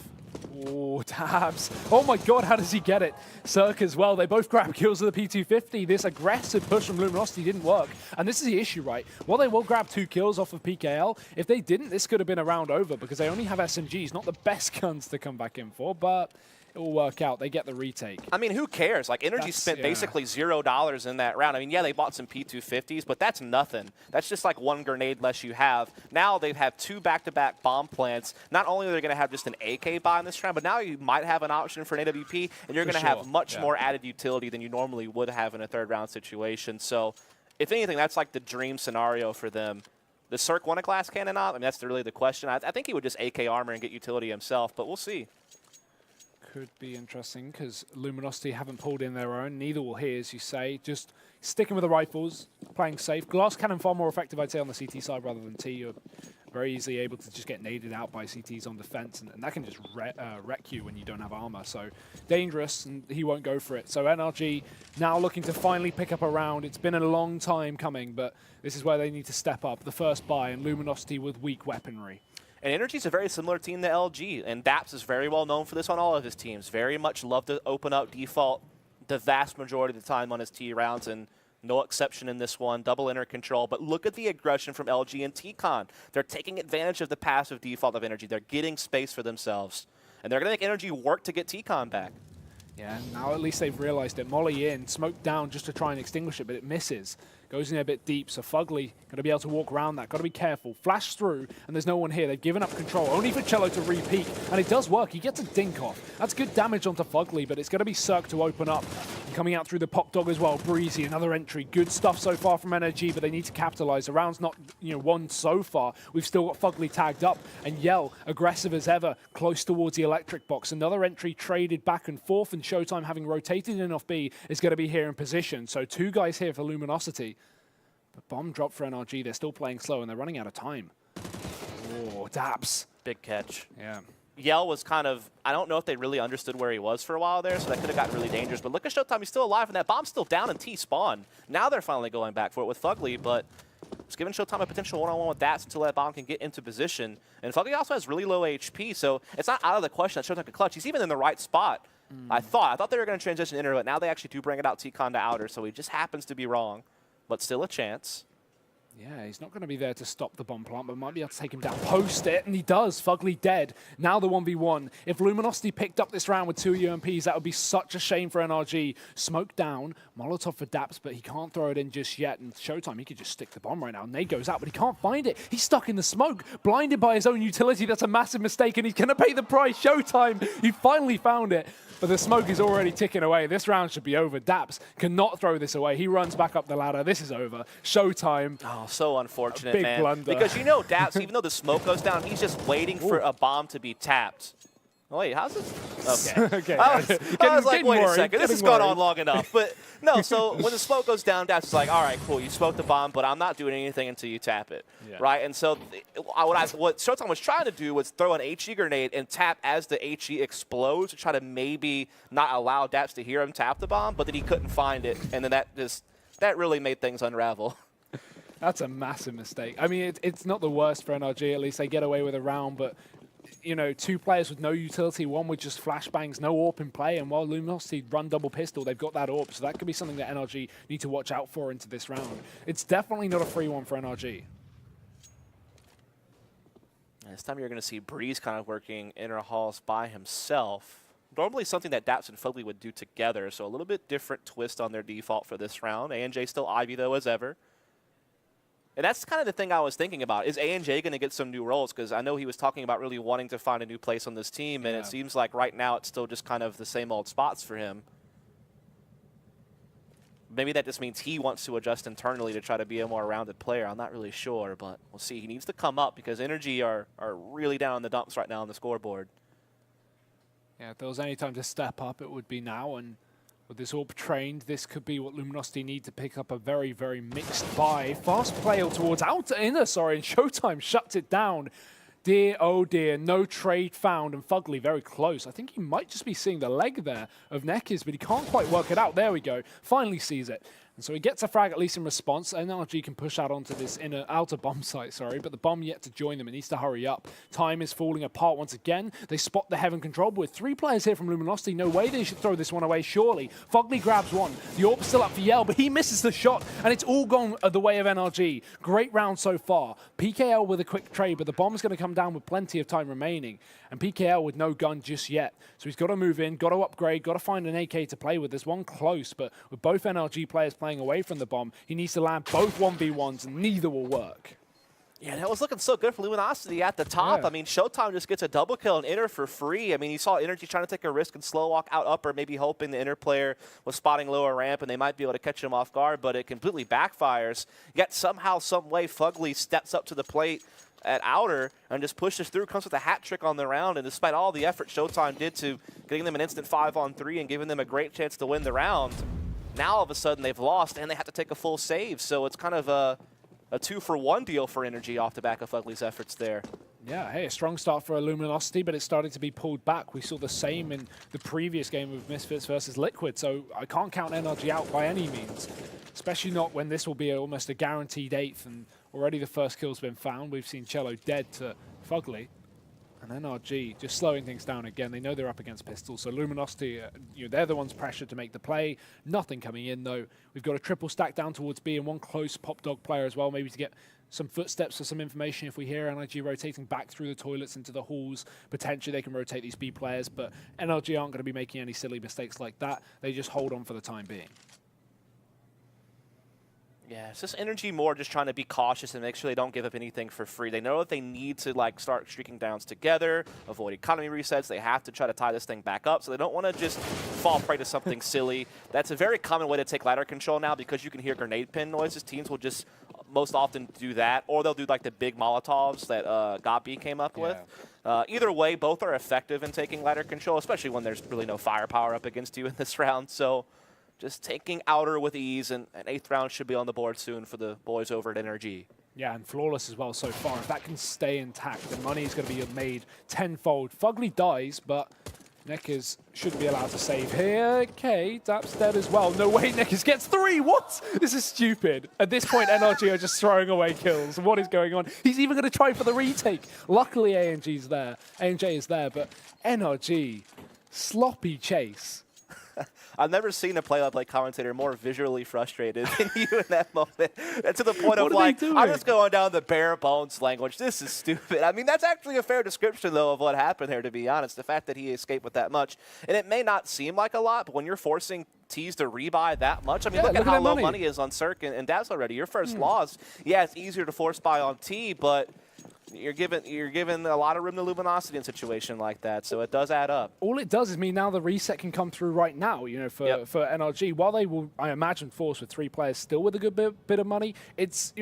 Oh, Tabs. Oh my god, how does he get it? Cirque as well. They both grab kills with the P250. This aggressive push from Luminosity didn't work. And this is the issue, right? While they will grab 2 kills off of PKL, if they didn't, this could have been a round over because they only have SMGs. Not the best guns to come back in for, but it will work out. They get the retake. I mean, who cares? Like, NRG spent basically $0 in that round. I mean, yeah, they bought some P250s, but that's nothing. That's just like 1 grenade less you have. Now they have 2 back-to-back bomb plants. Not only are they going to have just an AK buy in this round, but now you might have an option for an AWP, and you're going to have much more added utility than you normally would have in a third-round situation. So, if anything, that's like the dream scenario for them. Does Cirque want a glass cannon op? I mean, that's really the question. I think he would just AK armor and get utility himself, but we'll see. Could be interesting because Luminosity haven't pulled in their own. Neither will he, as you say. Just sticking with the rifles, playing safe. Glass cannon far more effective, I'd say, on the CT side rather than T. You're very easily able to just get naded out by CTs on defense, and that can just wreck you when you don't have armor. So dangerous, and he won't go for it. So NRG now looking to finally pick up a round. It's been a long time coming, but this is where they need to step up. The first buy, and Luminosity with weak weaponry. And NRG is a very similar team to LG, and Daps is very well known for this on all of his teams. Very much love to open up default the vast majority of the time on his T rounds, and no exception in this one. Double inner control, but look at the aggression from LG and TCon. They're taking advantage of the passive default of NRG. They're getting space for themselves, and they're going to make NRG work to get TCon back. Yeah, now at least they've realized it. Molly in, smoke down just to try and extinguish it, but it misses. Goes in a bit deep, so Fugly going to be able to walk around that. Got to be careful. Flash through, and there's no one here. They've given up control, only for Cello to re-peek, and it does work. He gets a dink off. That's good damage onto Fugly, but it's going to be Cirque to open up. And coming out through the pop dog as well. Breezy, another entry. Good stuff so far from NRG, but they need to capitalize. The round's not won so far. We've still got Fugly tagged up, and Yell, aggressive as ever, close towards the electric box. Another entry traded back and forth, and Showtime, having rotated in off B, is going to be here in position. So 2 guys here for Luminosity. But bomb drop for NRG. They're still playing slow, and they're running out of time. Oh, Daps. Big catch. Yeah. Yell was kind of, I don't know if they really understood where he was for a while there, so that could have gotten really dangerous. But look at Showtime, he's still alive, and that bomb's still down in T-spawn. Now they're finally going back for it with Fugly, but it's giving Showtime a potential one-on-one with Daps until that bomb can get into position. And Fugly also has really low HP, so it's not out of the question that Showtime could clutch. He's even in the right spot. I thought they were going to transition inner, but now they actually do bring it out T-con to outer, so he just happens to be wrong. But still a chance. Yeah, he's not going to be there to stop the bomb plant, but might be able to take him down. Post it, and he does. Fugly dead. Now the 1v1. If Luminosity picked up this round with 2 UMPs, that would be such a shame for NRG. Smoke down. Molotov for Daps, but he can't throw it in just yet. And Showtime, he could just stick the bomb right now. Nade goes out, but he can't find it. He's stuck in the smoke, blinded by his own utility. That's a massive mistake, and he's going to pay the price. Showtime, he finally found it. But the smoke is already ticking away. This round should be over. Daps cannot throw this away. He runs back up the ladder. This is over. Showtime. Oh, so unfortunate, big man. blunder. Because you know Daps, even though the smoke goes down, he's just waiting for a bomb to be tapped. Oh, wait, how's this? Okay. Okay. I was like, wait a second. This has gone on long enough. But no, so when the smoke goes down, Daps is like, all right, cool, you smoked the bomb, but I'm not doing anything until you tap it. Yeah. Right? And so what Showtime was trying to do was throw an HE grenade and tap as the HE explodes to try to maybe not allow Daps to hear him tap the bomb, but then he couldn't find it. And then that really made things unravel. That's a massive mistake. I mean, it's not the worst for NRG. At least they get away with a round, but 2 players with no utility, one with just flashbangs, no AWP in play, and while Luminosity run double pistol, they've got that AWP, so that could be something that NRG need to watch out for into this round. It's definitely not a free one for NRG. This time you're going to see Breeze kind of working inner halls by himself. Normally something that Daps and Fugly would do together, so a little bit different twist on their default for this round. ANJ still Ivy, though, as ever. And that's kind of the thing I was thinking about. Is ANJ going to get some new roles? Because I know he was talking about really wanting to find a new place on this team, and it seems like right now it's still just kind of the same old spots for him. Maybe that just means he wants to adjust internally to try to be a more rounded player. I'm not really sure, but we'll see. He needs to come up because NRG are really down in the dumps right now on the scoreboard. Yeah, if there was any time to step up, it would be now, and with this AWP trained, this could be what Luminosity need to pick up a very, very mixed buy. Fast play towards outer inner, and Showtime shuts it down. Dear, oh dear, no trade found, and Fugly very close. I think he might just be seeing the leg there of Nekiz, but he can't quite work it out. There we go. Finally sees it. And so he gets a frag, at least in response. NRG can push out onto this outer bomb site, but the bomb yet to join them. It needs to hurry up. Time is falling apart once again. They spot the Heaven control, but with 3 players here from Luminosity, no way they should throw this one away, surely. Fugly grabs one. The orb's still up for Yell, but he misses the shot, and it's all gone the way of NRG. Great round so far. PKL with a quick trade, but the bomb's going to come down with plenty of time remaining. And PKL with no gun just yet. So he's got to move in, got to upgrade, got to find an AK to play with. There's one close, but with both NRG players playing away from the bomb, he needs to land both 1v1s, and neither will work. Yeah, that was looking so good for Luminosity at the top. Yeah. I mean, Showtime just gets a double kill and Inner for free. I mean, you saw NRG trying to take a risk and slow walk out upper, maybe hoping the Inner player was spotting lower ramp and they might be able to catch him off guard, but it completely backfires. Yet somehow, some way, Fugly steps up to the plate at outer and just pushes through, comes with a hat trick on the round, and despite all the effort Showtime did to getting them an instant 5-on-3 and giving them a great chance to win the round, now all of a sudden they've lost and they have to take a full save. So it's kind of a 2-for-1 deal for NRG off the back of Fugly's efforts there. Yeah, hey, a strong start for a Luminosity, but it started to be pulled back. We saw the same in the previous game of Misfits versus Liquid, so I can't count NRG out by any means, especially not when this will be almost a guaranteed 8th, and already the first kill's been found. We've seen Cello dead to Fugly, and NRG just slowing things down again. They know they're up against pistols, so Luminosity, they're the ones pressured to make the play. Nothing coming in, though. We've got a triple stack down towards B and one close pop dog player as well, maybe to get some footsteps or some information if we hear NRG rotating back through the toilets into the halls. Potentially they can rotate these B players, but NRG aren't going to be making any silly mistakes like that. They just hold on for the time being. Yeah, it's just NRG more just trying to be cautious and make sure they don't give up anything for free. They know that they need to start streaking downs together, avoid economy resets. They have to try to tie this thing back up, so they don't want to just fall prey to something silly. That's a very common way to take ladder control now because you can hear grenade pin noises. Teams will just most often do that, or they'll do the big Molotovs that Gabi came up with. Either way, both are effective in taking ladder control, especially when there's really no firepower up against you in this round. So just taking outer with ease, and an 8th round should be on the board soon for the boys over at NRG. Yeah, and flawless as well so far. If that can stay intact, the money is going to be made tenfold. Fugly dies, but Nekiz should be allowed to save here. Okay, Dap's dead as well. No way, Nekiz gets 3. What? This is stupid. At this point, NRG are just throwing away kills. What is going on? He's even going to try for the retake. Luckily, ANJ is there, but NRG, sloppy chase. I've never seen a play-by-play commentator more visually frustrated than you in that moment. And to the point of I'm just going down the bare bones language. This is stupid. I mean, that's actually a fair description, though, of what happened there, to be honest. The fact that he escaped with that much. And it may not seem like a lot, but when you're forcing T's to rebuy that much, I mean, look at how low money is on Cirque and Dazzle already. Your first loss, yeah, it's easier to force buy on T, but you're given a lot of room to Luminosity in a situation like that, so it does add up. All it does is mean now the reset can come through right now, for NRG. While they will, I imagine, force with 3 players still with a good bit of money, it's,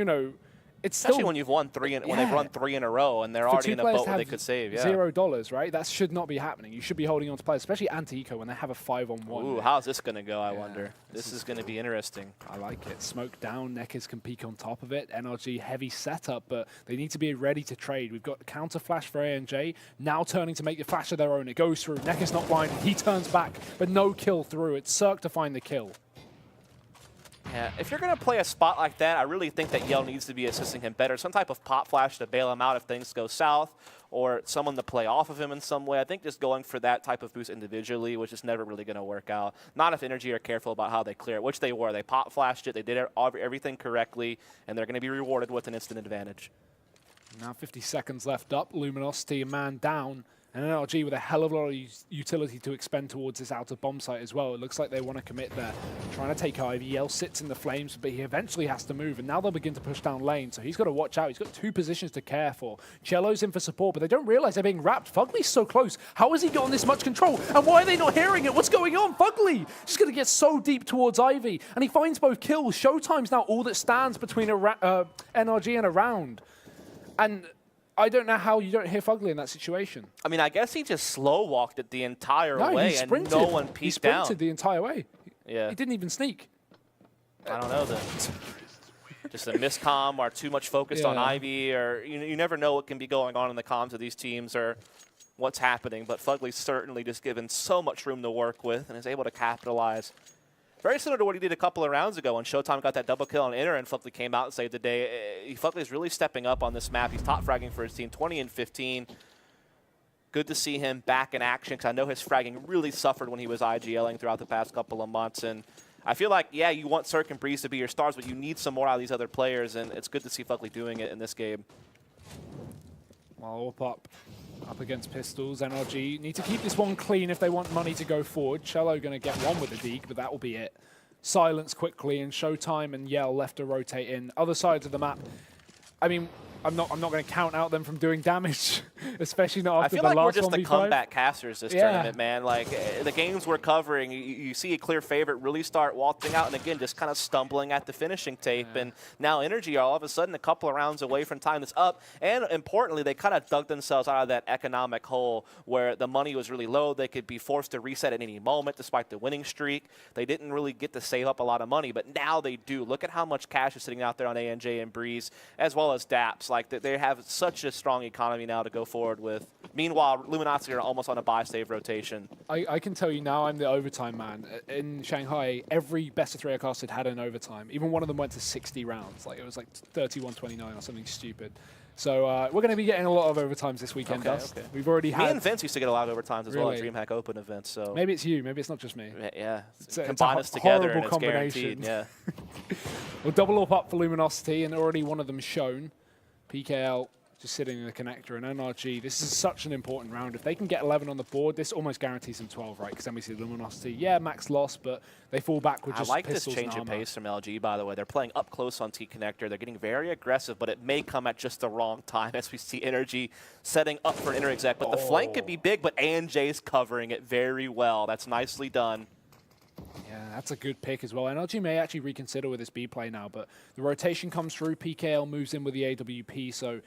it's especially still, when you've won 3 when they've run 3 in a row and they're already in a boat where they could save. Yeah. $0, right? That should not be happening. You should be holding on to players, especially Anti-Eco when they have a 5-on-1. Ooh, how's this going to go, I wonder? This is going to be interesting. I like it. Smoke down, Nekiz can peek on top of it. NRG heavy setup, but they need to be ready to trade. We've got counter flash for ANJ, now turning to make the flash of their own. It goes through. Nekiz not blinded. He turns back, but no kill through. It's Cirque to find the kill. Yeah, if you're going to play a spot like that, I really think that Yell needs to be assisting him better. Some type of pop flash to bail him out if things go south, or someone to play off of him in some way. I think just going for that type of boost individually was just never really going to work out. Not if NRG are careful about how they clear it, which they were. They pop flashed it, they did everything correctly, and they're going to be rewarded with an instant advantage. Now 50 seconds left up. Luminosity, a man down. And NRG with a hell of a lot of utility to expend towards this outer bomb site as well. It looks like they want to commit there. Trying to take Ivy. Yell sits in the flames, but he eventually has to move. And now they'll begin to push down lane. So he's got to watch out. He's got 2 positions to care for. Cello's in for support, but they don't realize they're being wrapped. Fugly's so close. How has he gotten this much control? And why are they not hearing it? What's going on? Fugly just going to get so deep towards Ivy. And he finds both kills. Showtime's now all that stands between NRG and a round. And I don't know how you don't hear Fugly in that situation. I mean, I guess he just slow walked it the entire way and no one peeked down. He sprinted the entire way. Yeah. He didn't even sneak. I don't know then. just a miscomm or too much focused on Yeah. Ivy, or you never know what can be going on in the comms of these teams or what's happening. But Fugly's certainly just given so much room to work with and is able to capitalize. Very similar to what he did a couple of rounds ago when Showtime got that double kill on Inner and Fugly came out and saved the day. Fugly's really stepping up on this map. He's top fragging for his team, 20 and 15. Good to see him back in action because I know his fragging really suffered when he was IGLing throughout the past couple of months. And I feel like, yeah, you want Cirque and Breeze to be your stars, but you need some more out of these other players, and it's good to see Fugly doing it in this game. Well, up against Pistols. NRG need to keep this one clean if they want money to go forward. Cello going to get one with the Deke, but that will be it. Silence quickly, and Showtime and Yell left to rotate in. Other sides of the map, I mean, I'm not going to count out them from doing damage, especially not after the last 1v5. I feel like we're just the comeback casters this Yeah. tournament, man. Like, the games we're covering, you see a clear favorite really start waltzing out, and again, just kind of stumbling at the finishing tape. Yeah. And now NRG are all of a sudden a couple of rounds away from tying this up. And importantly, they kind of dug themselves out of that economic hole where the money was really low. They could be forced to reset at any moment despite the winning streak. They didn't really get to save up a lot of money, but now they do. Look at how much cash is sitting out there on ANJ and Breeze, as well as DAPS. Like, they have such a strong economy now to go forward with. Meanwhile, Luminosity are almost on a buy-save rotation. I can tell you now I'm the overtime man. In Shanghai, every best of three I casted had an overtime. Even one of them went to 60 rounds. Like, it was like 31-29 or something stupid. So we're going to be getting a lot of overtimes this weekend, Dust. Okay. We've already had... Me and Vince used to get a lot of overtimes as well at Really? DreamHack Open events. So Maybe it's you. Maybe it's not just me. yeah, It's a combine us together and horrible it's guaranteed. combination. Yeah. We'll double up for Luminosity, and already one of them shown. PKL just sitting in the connector, and NRG. This is such an important round. If they can get 11 on the board, this almost guarantees them 12, right? Because then we see Luminosity. Yeah, max loss, but they fall back with just I like this pistols change and of armor. pace from LG, by the way. They're playing up close on T-Connector. They're getting very aggressive, but it may come at just the wrong time as we see NRG setting up for an inter-exec. But the flank could be big, but ANJ's covering it very well. That's nicely done. Yeah, that's a good pick as well. NRG may actually reconsider with this B play now, but the rotation comes through. PKL moves in with the AWP, so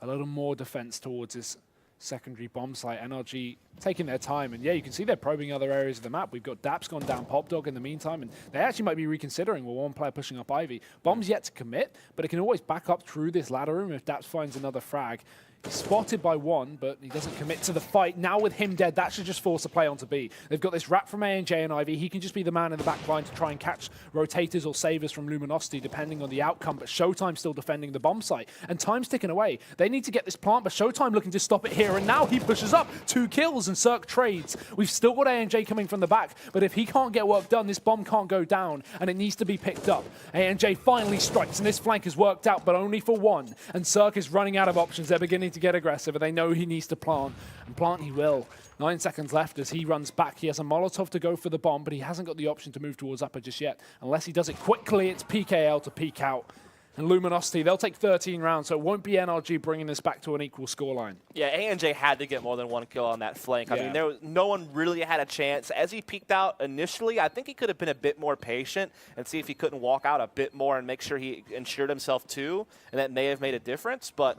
a little more defense towards this secondary bomb site. NRG taking their time, and yeah, you can see they're probing other areas of the map. We've got DAPS gone down Pop Dog in the meantime, and they actually might be reconsidering with one player pushing up Ivy. Bomb's yet to commit, but it can always back up through this ladder room if DAPS finds another frag. He's spotted by one, but he doesn't commit to the fight. Now with him dead, that should just force a play onto B. They've got this wrap from ANJ and Ivy. He can just be the man in the back line to try and catch rotators or savers from Luminosity, depending on the outcome. But Showtime still defending the bomb site. And time's ticking away. They need to get this plant, but Showtime looking to stop it here. And now he pushes up. 2 kills and Cirque trades. We've still got ANJ coming from the back, but if he can't get work done, this bomb can't go down, and it needs to be picked up. ANJ finally strikes, and this flank has worked out, but only for one. And Cirque is running out of options. They're beginning to get aggressive, and they know he needs to plant, and plant he will. 9 seconds left as he runs back. He has a Molotov to go for the bomb, but he hasn't got the option to move towards upper just yet. Unless he does it quickly, it's PKL to peek out. And Luminosity, they'll take 13 rounds, so it won't be NRG bringing this back to an equal scoreline. Yeah, ANJ had to get more than 1 kill on that flank. I mean, no one really had a chance. As he peeked out initially, I think he could have been a bit more patient and see if he couldn't walk out a bit more and make sure he ensured himself too, and that may have made a difference. But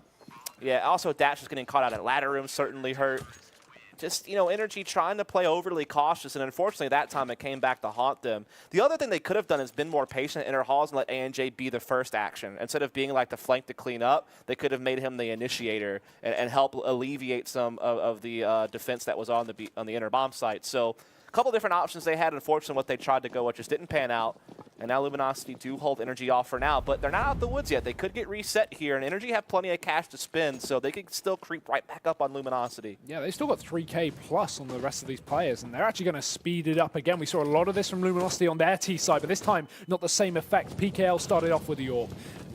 yeah, also Dash was getting caught out at ladder room certainly hurt. Just, you know, NRG trying to play overly cautious, and unfortunately that time it came back to haunt them. The other thing they could have done is been more patient in inner halls and let ANJ be the first action. Instead of being like the flank to clean up, they could have made him the initiator and help alleviate some of the defense that was on the inner bomb site. So a couple different options they had. Unfortunately, what they tried to go with just didn't pan out. And now Luminosity do hold NRG off for now, but they're not out the woods yet. They could get reset here, and NRG have plenty of cash to spend, so they could still creep right back up on Luminosity. Yeah, they've still got 3K plus on the rest of these players, and they're actually going to speed it up again. We saw a lot of this from Luminosity on their T side, but this time, not the same effect. PKL started off with the AWP.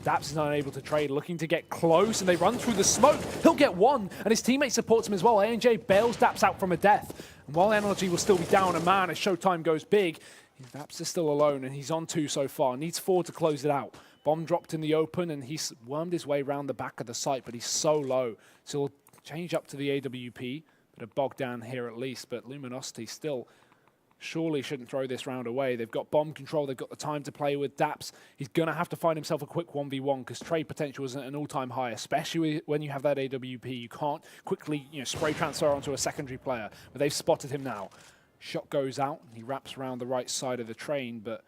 Daps is unable to trade, looking to get close, and they run through the smoke. He'll get one, and his teammate supports him as well. ANJ bails Daps out from a death. And while NRG will still be down a man as Showtime goes big, Daps is still alone, and he's on 2 so far. Needs 4 to close it out. Bomb dropped in the open, and he's wormed his way around the back of the site, but he's so low. So he'll change up to the AWP, but a bog down here at least. But Luminosity still surely shouldn't throw this round away. They've got bomb control. They've got the time to play with Daps. He's going to have to find himself a quick 1v1 because trade potential is at an all-time high, especially when you have that AWP. You can't quickly spray transfer onto a secondary player, but they've spotted him now. Shot goes out, and he wraps around the right side of the train, but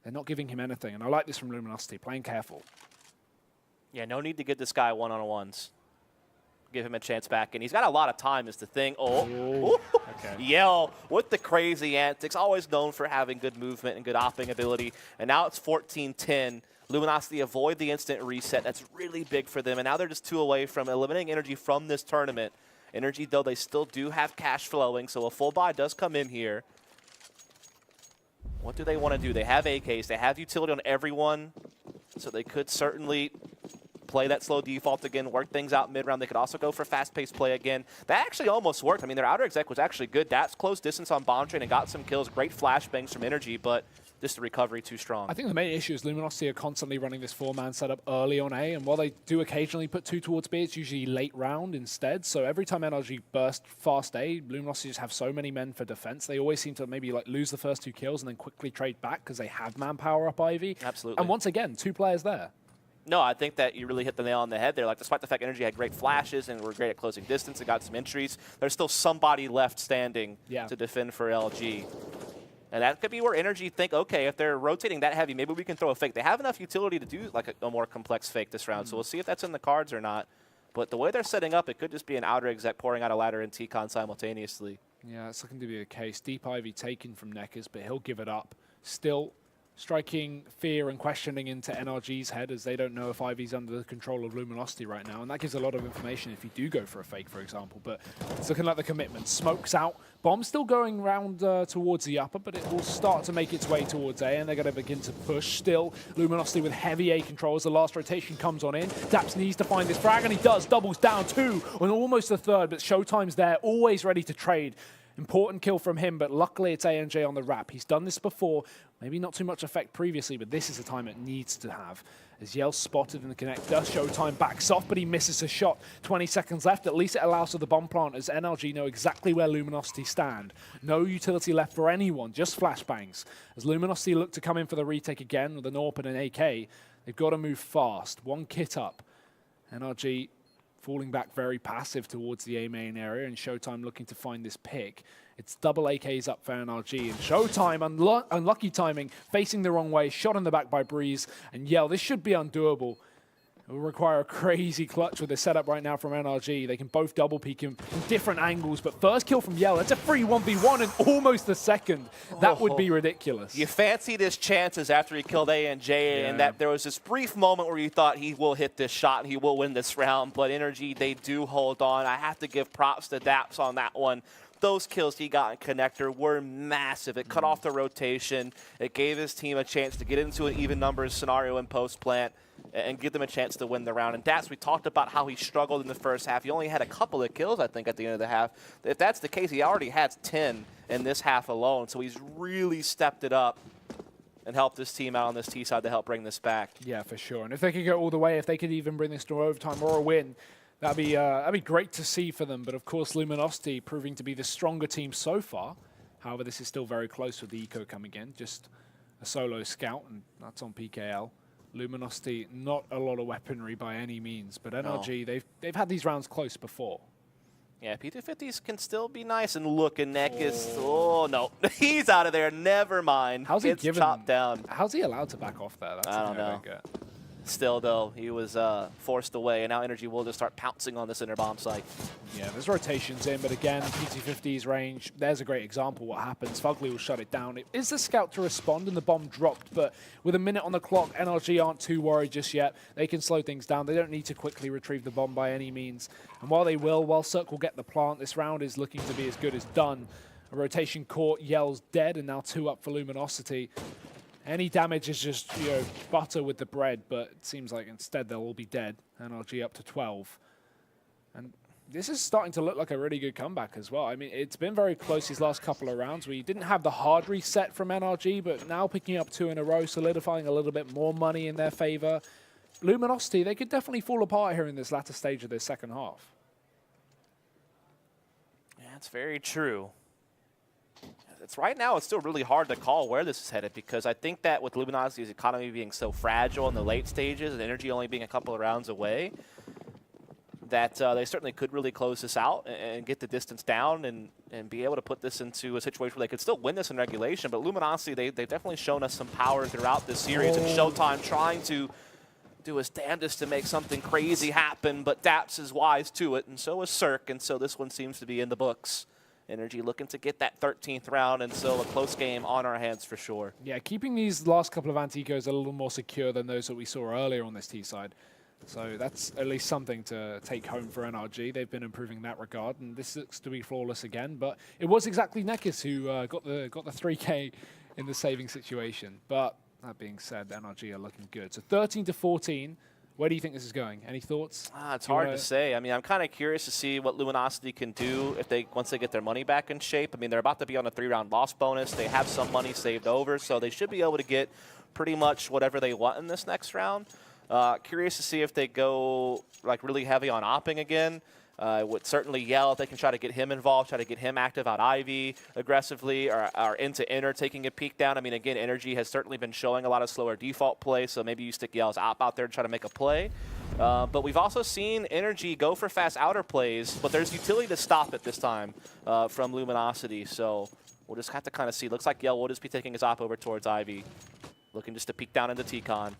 They're not giving him anything, and I like this from Luminosity, playing careful. Yeah, no need to get this guy one-on-ones. Give him a chance back, and he's got a lot of time is the thing. Oh, Okay. Yell with the crazy antics, always known for having good movement and good opping ability. And now it's 14-10. Luminosity avoid the instant reset. That's really big for them, and now they're just 2 away from eliminating NRG from this tournament. NRG, though, they still do have cash flowing, so a full buy does come in here. What do they want to do? They have AKs. They have utility on everyone, so they could certainly play that slow default again, work things out mid-round. They could also go for fast-paced play again. That actually almost worked. I mean, their outer exec was actually good. That's close distance on bomb train and got some kills. Great flashbangs from NRG, but just the recovery too strong. I think the main issue is Luminosity are constantly running this 4-man setup early on A, and while they do occasionally put 2 towards B, it's usually late round instead. So every time NRG burst fast A, Luminosity just have so many men for defense. They always seem to maybe like lose the first 2 kills and then quickly trade back because they have manpower up Ivy. Absolutely. And once again, 2 players there. No, I think that you really hit the nail on the head there. Like, despite the fact NRG had great flashes and were great at closing distance and got some entries, there's still somebody left standing to defend for LG. And that could be where NRG think, okay, if they're rotating that heavy, maybe we can throw a fake. They have enough utility to do like a more complex fake this round, so we'll see if that's in the cards or not. But the way they're setting up, it could just be an outer exec pouring out a ladder and T-Con simultaneously. Yeah, it's looking to be the case. Deep Ivy taken from Neckers, but he'll give it up. Still striking fear and questioning into NRG's head as they don't know if Ivy's under the control of Luminosity right now, and that gives a lot of information if you do go for a fake, for example. But it's looking like the commitment. Smoke's out. Bomb's still going round towards the upper, but it will start to make its way towards A, and they're going to begin to push. Still, Luminosity with heavy A control as the last rotation comes on in. Daps needs to find this frag, and he does. Doubles down 2 and almost a third, but Showtime's there, always ready to trade. Important kill from him, but luckily it's ANJ on the wrap. He's done this before, maybe not too much effect previously, but this is the time it needs to have. As Yell spotted in the connector, Showtime backs off, but he misses a shot. 20 seconds left, at least it allows for the bomb plant as NRG know exactly where Luminosity stand. No utility left for anyone, just flashbangs. As Luminosity look to come in for the retake again with an AWP and an AK, they've got to move fast. 1 kit up. NRG falling back very passive towards the A main area, and Showtime looking to find this pick. It's double AKs up for NRG, and Showtime, unlucky timing, facing the wrong way, shot in the back by Breeze, and Yell, this should be undoable. It will require a crazy clutch with the setup right now from NRG. They can both double peek him from different angles, but first kill from Yell, it's a free 1v1 and almost a second. That would be ridiculous. You fancied his chances after he killed ANJ, and that there was this brief moment where you thought he will hit this shot and he will win this round, but NRG, they do hold on. I have to give props to Daps on that one. Those kills he got in connector were massive. It cut off the rotation. It gave his team a chance to get into an even numbers scenario in post plant and give them a chance to win the round. And Daps, we talked about how he struggled in the first half. He only had a couple of kills, I think, at the end of the half. If that's the case, he already had 10 in this half alone. So he's really stepped it up and helped this team out on this T side to help bring this back. Yeah, for sure. And if they could go all the way, if they could even bring this to overtime or a win, that'd be great to see for them. But of course, Luminosity proving to be the stronger team so far. However, this is still very close with the eco coming in. Just a solo scout, and that's on PKL. Luminosity, not a lot of weaponry by any means, but NRG, they've had these rounds close before. Yeah, P250s can still be nice, and look, and Neck is, oh no, he's out of there, never mind. How's he given, chopped down. How's he allowed to back off there? That's I don't know. Still, though, he was forced away, and now NRG will just start pouncing on this inner bomb site. Yeah, there's rotations in, but again, PT50's range, there's a great example what happens. Fugly will shut it down. It is the scout to respond, and the bomb dropped, but with a minute on the clock, NRG aren't too worried just yet. They can slow things down. They don't need to quickly retrieve the bomb by any means. And while they will, while Cirque will get the plant, this round is looking to be as good as done. A rotation caught, Yell's dead, and now 2 up for Luminosity. Any damage is just, you know, butter with the bread, but it seems like instead they'll all be dead. NRG up to 12. And this is starting to look like a really good comeback as well. I mean, it's been very close these last couple of rounds. We didn't have the hard reset from NRG, but now picking up 2 in a row, solidifying a little bit more money in their favor. Luminosity, they could definitely fall apart here in this latter stage of this second half. Yeah, that's very true. Right now, it's still really hard to call where this is headed, because I think that with Luminosity's economy being so fragile in the late stages and NRG only being a couple of rounds away, that they certainly could really close this out and get the distance down and be able to put this into a situation where they could still win this in regulation. But Luminosity, they've definitely shown us some power throughout this series. And Showtime trying to do his damnedest to make something crazy happen, but Daps is wise to it, and so is Cirque, and so this one seems to be in the books. NRG looking to get that 13th round, and so a close game on our hands for sure. Yeah, keeping these last couple of Anticos a little more secure than those that we saw earlier on this T side. So that's at least something to take home for NRG. They've been improving in that regard, and this looks to be flawless again. But it was exactly Nekis who got the 3K in the saving situation. But that being said, NRG are looking good. So 13-14. Where do you think this is going? Any thoughts? It's hard to say. I mean, I'm kind of curious to see what Luminosity can do if once they get their money back in shape. I mean, they're about to be on a 3-round loss bonus. They have some money saved over, so they should be able to get pretty much whatever they want in this next round. Curious to see if they go like really heavy on opping again. Would certainly yell if they can try to get him involved, try to get him active out Ivy aggressively, or into Inner taking a peek down. I mean, again, NRG has certainly been showing a lot of slower default play, so maybe you stick Yell's op out there to try to make a play. But we've also seen NRG go for fast outer plays, but there's utility to stop it this time from Luminosity, so we'll just have to kind of see. Looks like Yell will just be taking his op over towards Ivy, looking just to peek down into T-Con.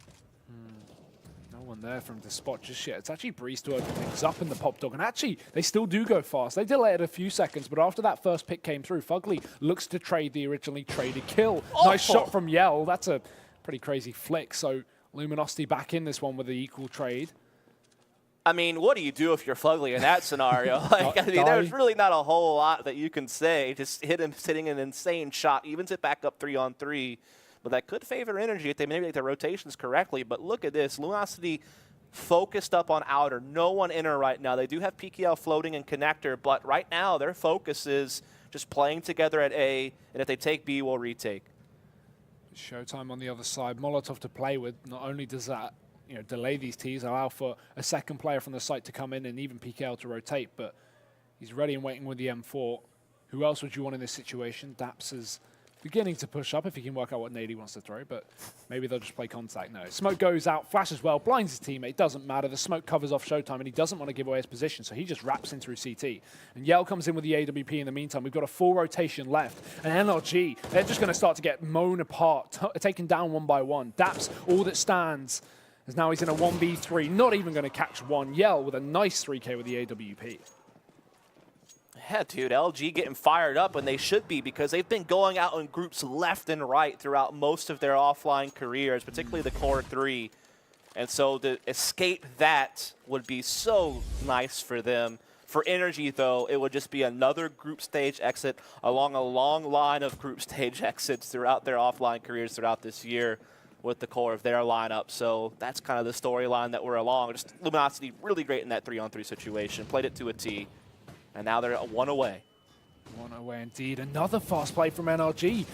One there from the spot just yet. It's actually Breeze to open things up in the pop dog, and actually they still do go fast. They delay it a few seconds, but after that first pick came through, Fugly looks to trade the originally traded kill. Nice shot from Yell. That's a pretty crazy flick. So Luminosity back in this one with the equal trade. I mean, what do you do if you're Fugly in that scenario? Like, I mean, there's really not a whole lot that you can say. Just hit him sitting an insane shot, evens it back up 3-on-3. But that could favor NRG if they maybe make their rotations correctly. But look at this. Luminosity focused up on outer. No one inner right now. They do have PKL floating and connector, but right now their focus is just playing together at A, and if they take B, we'll retake. Showtime on the other side. Molotov to play with. Not only does that delay these Ts, allow for a second player from the site to come in and even PKL to rotate, but he's ready and waiting with the M4. Who else would you want in this situation? Daps is beginning to push up if he can work out what nade he wants to throw, but maybe they'll just play contact. No, smoke goes out, flash as well, blinds his teammate, doesn't matter. The smoke covers off Showtime, and he doesn't want to give away his position, so he just wraps in through CT. And Yell comes in with the AWP in the meantime. We've got a full rotation left, and NRG, they're just going to start to get mown apart, taken down one by one. Daps, all that stands, as now he's in a 1v3, not even going to catch one. Yell with a nice 3K with the AWP. Yeah, dude, LG getting fired up, and they should be, because they've been going out in groups left and right throughout most of their offline careers, particularly the core 3. And so to escape that would be so nice for them. For NRG, though, it would just be another group stage exit along a long line of group stage exits throughout their offline careers throughout this year with the core of their lineup. So that's kind of the storyline that we're along. Just Luminosity really great in that 3-on-3 situation, played it to a T. And now they're one away. One away indeed. Another fast play from NRG.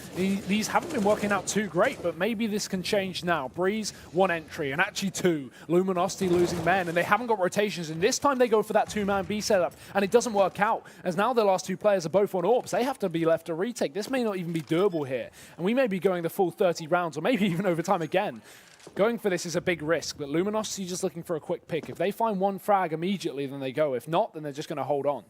These haven't been working out too great, but maybe this can change now. Breeze, one entry, and actually two. Luminosity losing men, and they haven't got rotations. And this time they go for that two-man B setup, and it doesn't work out. As now the last two players are both on AWPs, they have to be left to retake. This may not even be doable here. And we may be going the full 30 rounds, or maybe even overtime again. Going for this is a big risk, but Luminosity just looking for a quick pick. If they find one frag immediately, then they go. If not, then they're just going to hold on.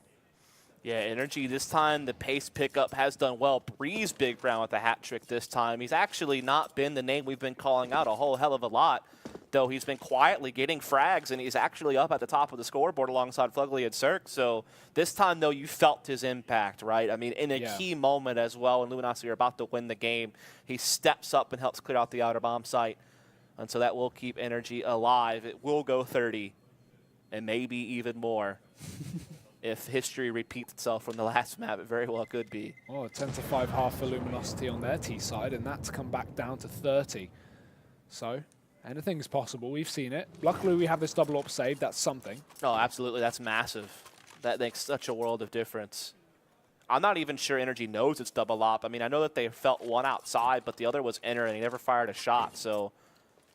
Yeah, NRG this time, the pace pickup has done well. Breeze big round with the hat trick this time. He's actually not been the name we've been calling out a whole hell of a lot, though he's been quietly getting frags, and he's actually up at the top of the scoreboard alongside Fugly and Cirque. So this time, though, you felt his impact, right? I mean, in a key moment as well, when Luminosity are about to win the game, he steps up and helps clear out the outer bomb site. And so that will keep NRG alive. It will go 30, and maybe even more. If history repeats itself from the last map, it very well could be. Oh, 10-5 half for Luminosity on their T side, and that's come back down to 30. So, anything's possible. We've seen it. Luckily, we have this double AWP save. That's something. Oh, absolutely. That's massive. That makes such a world of difference. I'm not even sure NRG knows it's double AWP. I mean, I know that they felt one outside, but the other was inner, and he never fired a shot, so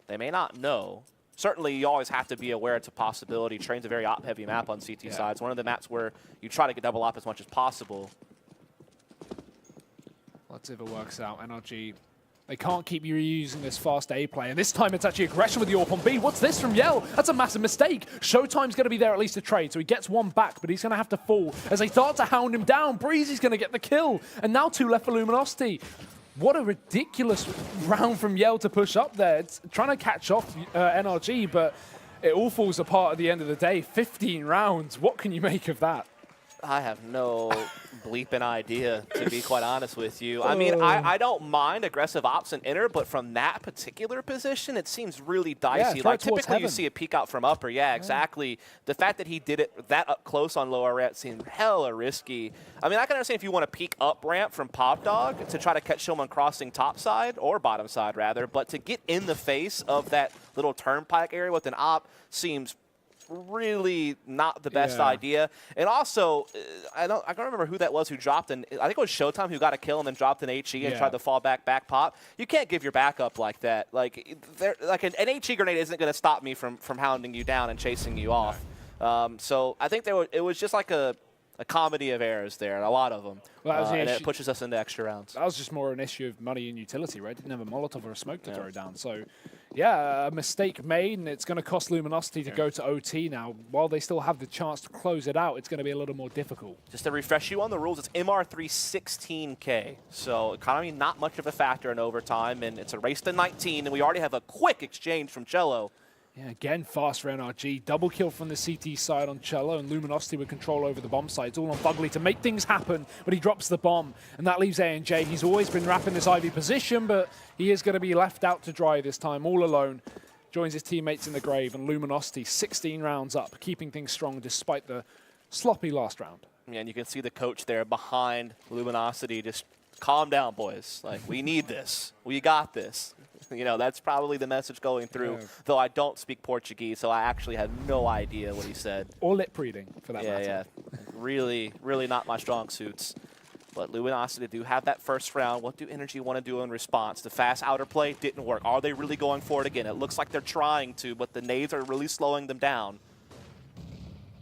they may not know. Certainly, you always have to be aware it's a possibility. Train's a very op-heavy map on CT side. It's one of the maps where you try to get double op as much as possible. Let's see if it works out. NRG They can't keep reusing this fast A play. And this time it's actually aggression with the AWP on B. What's this from Yell? That's a massive mistake. Showtime's going to be there at least to trade, so he gets one back, but he's going to have to fall as they start to hound him down. Breezy's going to get the kill. And now 2 left for Luminosity. What a ridiculous round from Yell to push up there. It's trying to catch off NRG, but it all falls apart at the end of the day. 15 rounds. What can you make of that? I have no bleeping idea, to be quite honest with you. I mean, I don't mind aggressive ops and inner, but from that particular position, it seems really dicey. Yeah, like, typically you see a peek out from upper. Yeah, exactly. The fact that he did it that up close on lower ramp seemed hella risky. I mean, I can understand if you want to peek up ramp from Pop Dog to try to catch someone crossing top side, or bottom side, rather, but to get in the face of that little turnpike area with an op seems really not the best idea. And also, I don't remember who that was who dropped an, I think it was Showtime who got a kill and then dropped an HE and tried to fall back pop. You can't give your back up like that. Like an HE grenade isn't going to stop me from hounding you down and chasing you off. So I think it was just like a comedy of errors there, a lot of them. Well, and it pushes us into extra rounds. That was just more an issue of money and utility, right? Didn't have a Molotov or a smoke to throw down. So, yeah, a mistake made, and it's going to cost Luminosity to go to OT now. While they still have the chance to close it out, it's going to be a little more difficult. Just to refresh you on the rules, it's MR3 16K. So economy not much of a factor in overtime, and it's a race to 19, and we already have a quick exchange from Cello. Yeah, again, fast for NRG. Double kill from the CT side on Cello, and Luminosity with control over the bomb site. It's all on Bugley to make things happen, but he drops the bomb, and that leaves A&J. He's always been wrapping this Ivy position, but he is going to be left out to dry this time, all alone. Joins his teammates in the grave, and Luminosity 16 rounds up, keeping things strong despite the sloppy last round. Yeah, and you can see the coach there behind Luminosity just calm down, boys. Like, we need this. We got this. You know, that's probably the message going through, though I don't speak Portuguese, so I actually had no idea what he said. Or lip reading, for that matter. Yeah, really, really not my strong suits. But Luminosity do have that first round. What do NRG want to do in response? The fast outer play didn't work. Are they really going for it again? It looks like they're trying to, but the nades are really slowing them down.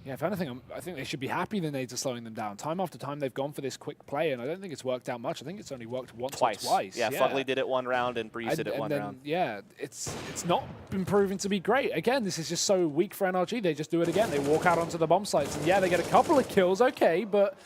Yeah, if anything, I think they should be happy the nades are slowing them down. Time after time, they've gone for this quick play, and I don't think it's worked out much. I think it's only worked once or twice. Yeah, Fugly did it one round, and Breeze did it one round. Yeah, it's not been proven to be great. Again, this is just so weak for NRG. They just do it again. They walk out onto the bomb sites, and yeah, they get a couple of kills, okay, but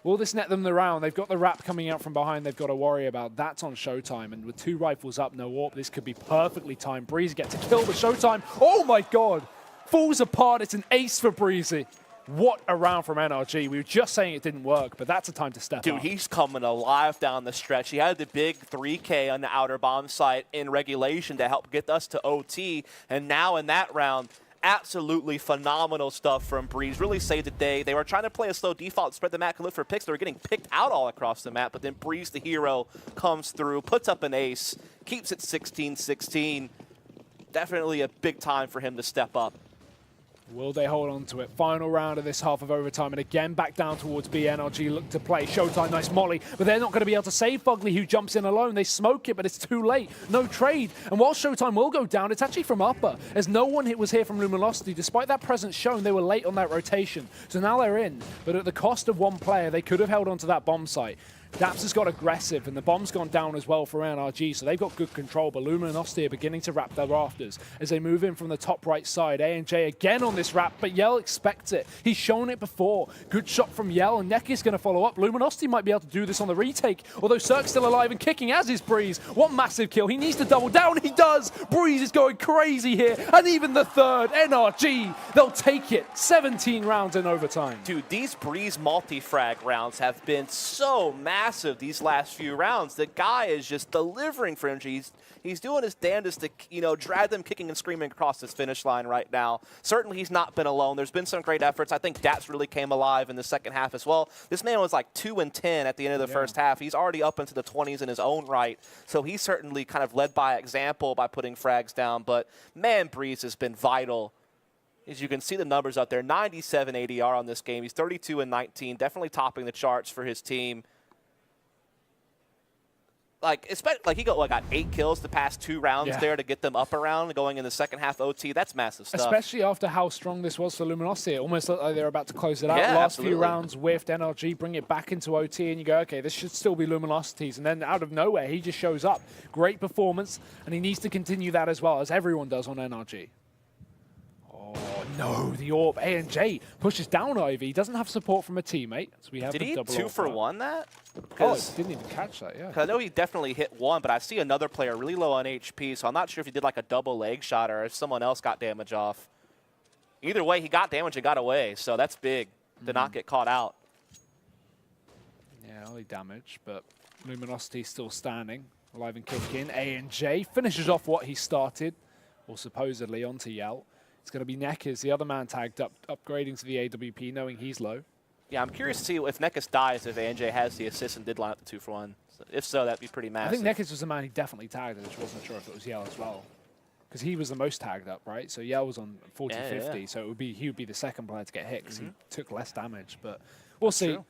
will this net them the round? They've got the wrap coming out from behind they've got to worry about. That's on Showtime, and with 2 rifles up, no AWP, this could be perfectly timed. Breeze gets a kill, but Showtime, oh my god, falls apart. It's an ace for Breezy. What a round from NRG. We were just saying it didn't work, but that's a time to step up. Dude, he's coming alive down the stretch. He had the big 3K on the outer bomb site in regulation to help get us to OT, and now in that round, absolutely phenomenal stuff from Breeze. Really saved the day. They were trying to play a slow default, spread the map, and look for picks. They were getting picked out all across the map, but then Breeze, the hero, comes through, puts up an ace, keeps it 16-16. Definitely a big time for him to step up. Will they hold on to it? Final round of this half of overtime, and again back down towards B. NRG look to play. Showtime, nice molly, but they're not going to be able to save Fugly, who jumps in alone. They smoke it, but it's too late. No trade. And while Showtime will go down, it's actually from upper, as no one was here from Luminosity. Despite that presence shown, they were late on that rotation. So now they're in, but at the cost of 1 player, they could have held on to that bomb site. Daps has got aggressive, and the bomb's gone down as well for NRG, so they've got good control, but Luminosity are beginning to wrap their rafters as they move in from the top right side. A&J again on this wrap, but Yell expects it. He's shown it before. Good shot from Yell, and Neki's going to follow up. Luminosity might be able to do this on the retake, although Cirque's still alive and kicking, as is Breeze. One massive kill. He needs to double down. He does. Breeze is going crazy here, and even the third. NRG, they'll take it. 17 rounds in overtime. Dude, these Breeze multi-frag rounds have been so massive these last few rounds. The guy is just delivering for NRG. He's doing his damnedest to, you know, drag them kicking and screaming across this finish line right now. Certainly he's not been alone. There's been some great efforts. I think Daps really came alive in the second half as well. This man was like 2 and 10 at the end of the first half. He's already up into the 20s in his own right. So he's certainly kind of led by example by putting frags down. But man, Breeze has been vital. As you can see the numbers up there, 97 ADR on this game. He's 32 and 19, definitely topping the charts for his team. like he got 8 kills the past 2 rounds Yeah. there to get them up around going in the second half OT. That's massive stuff. Especially after how strong this was for Luminosity. It almost looked like they were about to close it out. Yeah, Last absolutely. few rounds whiffed, NRG bring it back into OT, and you go, okay, this should still be Luminosity's. And then out of nowhere, he just shows up. Great performance, and he needs to continue that as well, as everyone does on NRG. Oh, no, the AWP. A&J pushes down Ivy. He doesn't have support from a teammate. So we have Did the he double 2 AWP for out. 1 that? Oh, didn't even catch that, yeah. I know he definitely hit 1, but I see another player really low on HP, so I'm not sure if he did like a double leg shot or if someone else got damage off. Either way, he got damage and got away, so that's big to not get caught out. Yeah, only damage, but Luminosity still standing. Alive and kicking. A&J finishes off what he started, or supposedly onto Yell. It's going to be Neckers, the other man tagged up, upgrading to the AWP, knowing he's low. Yeah, I'm curious to see if Nekus dies, if ANJ has the assist and did line up the 2 for 1. So if so, that'd be pretty massive. I think Neckers was the man he definitely tagged. I just wasn't sure if it was Yell as well. Because he was the most tagged up, right? So Yell was on 40-50, yeah. so he would be the second player to get hit because he took less damage. But we'll see. true.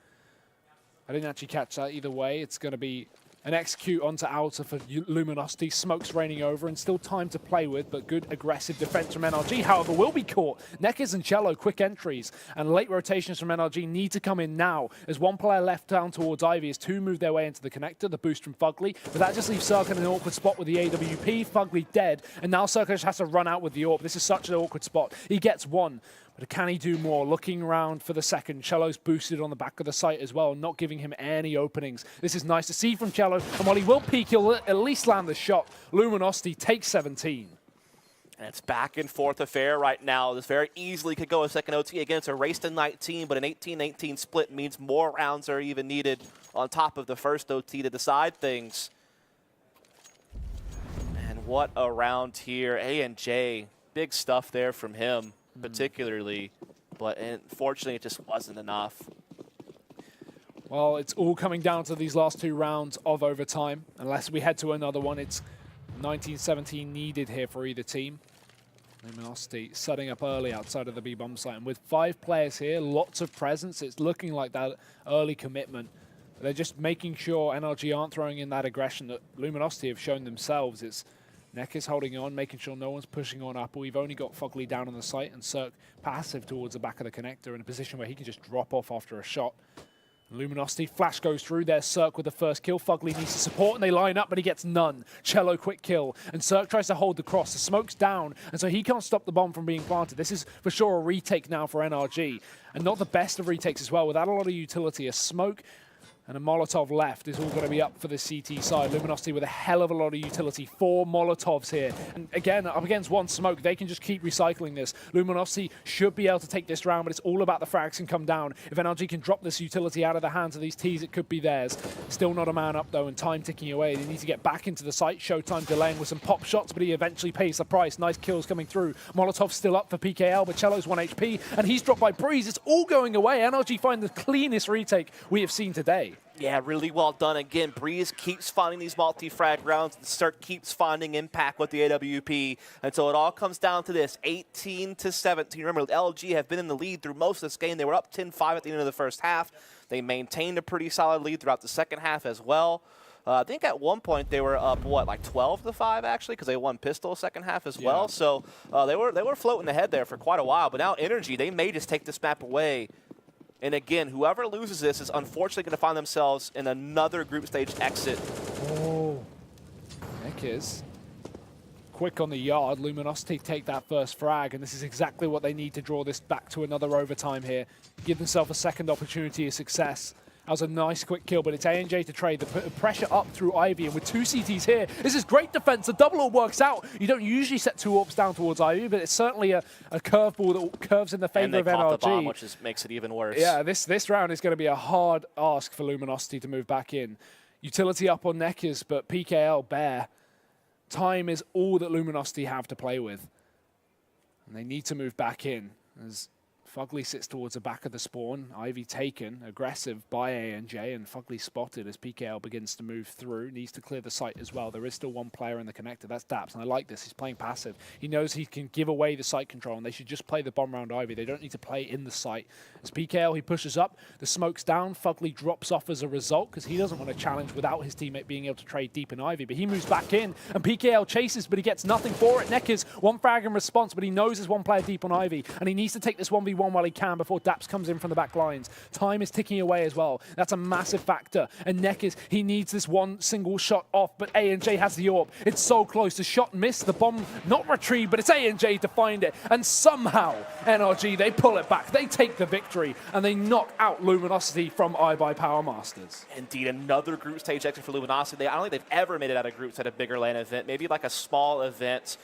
I didn't actually catch that either way. It's going to be an execute onto outer for Luminosity. Smoke's raining over and still time to play with, but good aggressive defense from NRG, however, will be caught. Neckers and Cello, quick entries, and late rotations from NRG need to come in now, as one player left down towards Ivy as 2 move their way into the connector, the boost from Fugly, but that just leaves Circle in an awkward spot with the AWP, Fugly dead, and now Circle just has to run out with the AWP. This is such an awkward spot. He gets 1. But can he do more? Looking around for the second. Cello's boosted on the back of the site as well, not giving him any openings. This is nice to see from Cello, and while he will peek, he'll at least land the shot. Luminosity takes 17. And it's back and forth affair right now. This very easily could go a second OT. Again, it's a race to 19, but an 18-18 split means more rounds are even needed on top of the first OT to decide things. And what a round here. A&J, big stuff there from him. Particularly, but unfortunately it just wasn't enough. Well, it's all coming down to these last 2 rounds of overtime. Unless we head to another one, it's 19-17 needed here for either team. Luminosity setting up early outside of the B-bomb site. And with 5 players here, lots of presence, it's looking like that early commitment. They're just making sure NRG aren't throwing in that aggression that Luminosity have shown themselves. It's Neck is holding on, making sure no one's pushing on up. We've only got Fugly down on the site and Cirque passive towards the back of the connector in a position where he can just drop off after a shot. Luminosity, flash goes through there, Cirque with the first kill. Fugly needs to support and they line up, but he gets none. Cello, quick kill. And Cirque tries to hold the cross. The smoke's down, and so he can't stop the bomb from being planted. This is for sure a retake now for NRG. And not the best of retakes as well. Without a lot of utility, a smoke and a Molotov left is all going to be up for the CT side. Luminosity with a hell of a lot of utility. 4 Molotovs here. And again, up against 1 smoke, they can just keep recycling this. Luminosity should be able to take this round, but it's all about the frags can come down. If NRG can drop this utility out of the hands of these Ts, it could be theirs. Still not a man up, though, and time ticking away. They need to get back into the site. Showtime delaying with some pop shots, but he eventually pays the price. Nice kills coming through. Molotov still up for PKL, but Cello's 1 HP, and he's dropped by Breeze. It's all going away. NRG find the cleanest retake we have seen today. Yeah, really well done. Again, Breeze keeps finding these multi-frag rounds. And Cirque keeps finding impact with the AWP. And so it all comes down to this, 18-17. Remember, LG have been in the lead through most of this game. They were up 10-5 at the end of the first half. They maintained a pretty solid lead throughout the second half as well. I think at one point they were up, what, like 12-5 actually, because they won pistol second half as well. So they were floating ahead there for quite a while. But now NRG, they may just take this map away. And again, whoever loses this is unfortunately going to find themselves in another group stage exit. Oh, Nick is quick on the yard. Luminosity take that first frag, and this is exactly what they need to draw this back to another overtime here. Give themselves a second opportunity of success. That was a nice quick kill, but it's A&J to trade. The pressure up through Ivy, and with 2 CTs here, this is great defense. The double AWP works out. You don't usually set 2 AWPs down towards Ivy, but it's certainly a curveball that curves in the favor of NRG. And they caught the bomb, which makes it even worse. Yeah, this round is going to be a hard ask for Luminosity to move back in. Utility up on Neckers, but PKL bare. Time is all that Luminosity have to play with. And they need to move back in, as Fugly sits towards the back of the spawn. Ivy taken, aggressive by ANJ, and Fugly spotted as PKL begins to move through. Needs to clear the site as well. There is still one player in the connector. That's Daps, and I like this. He's playing passive. He knows he can give away the site control, and they should just play the bomb round Ivy. They don't need to play in the site. As PKL, he pushes up. The smoke's down. Fugly drops off as a result because he doesn't want to challenge without his teammate being able to trade deep in Ivy. But he moves back in, and PKL chases, but he gets nothing for it. Nekkers, one frag in response, but he knows there's one player deep on Ivy, and he needs to take this 1v1 while he can before Daps comes in from the back lines. Time is ticking away as well. That's a massive factor. And Nekkers, he needs this one single shot off, but ANJ has the AWP. It's so close. The shot missed, the bomb not retrieved, but it's ANJ to find it. And somehow, NRG, they pull it back. They take the victory, and they knock out Luminosity from iBUYPOWER Masters. Indeed, another group stage exit for Luminosity. I don't think they've ever made it out of groups at a bigger LAN event. Maybe like a small event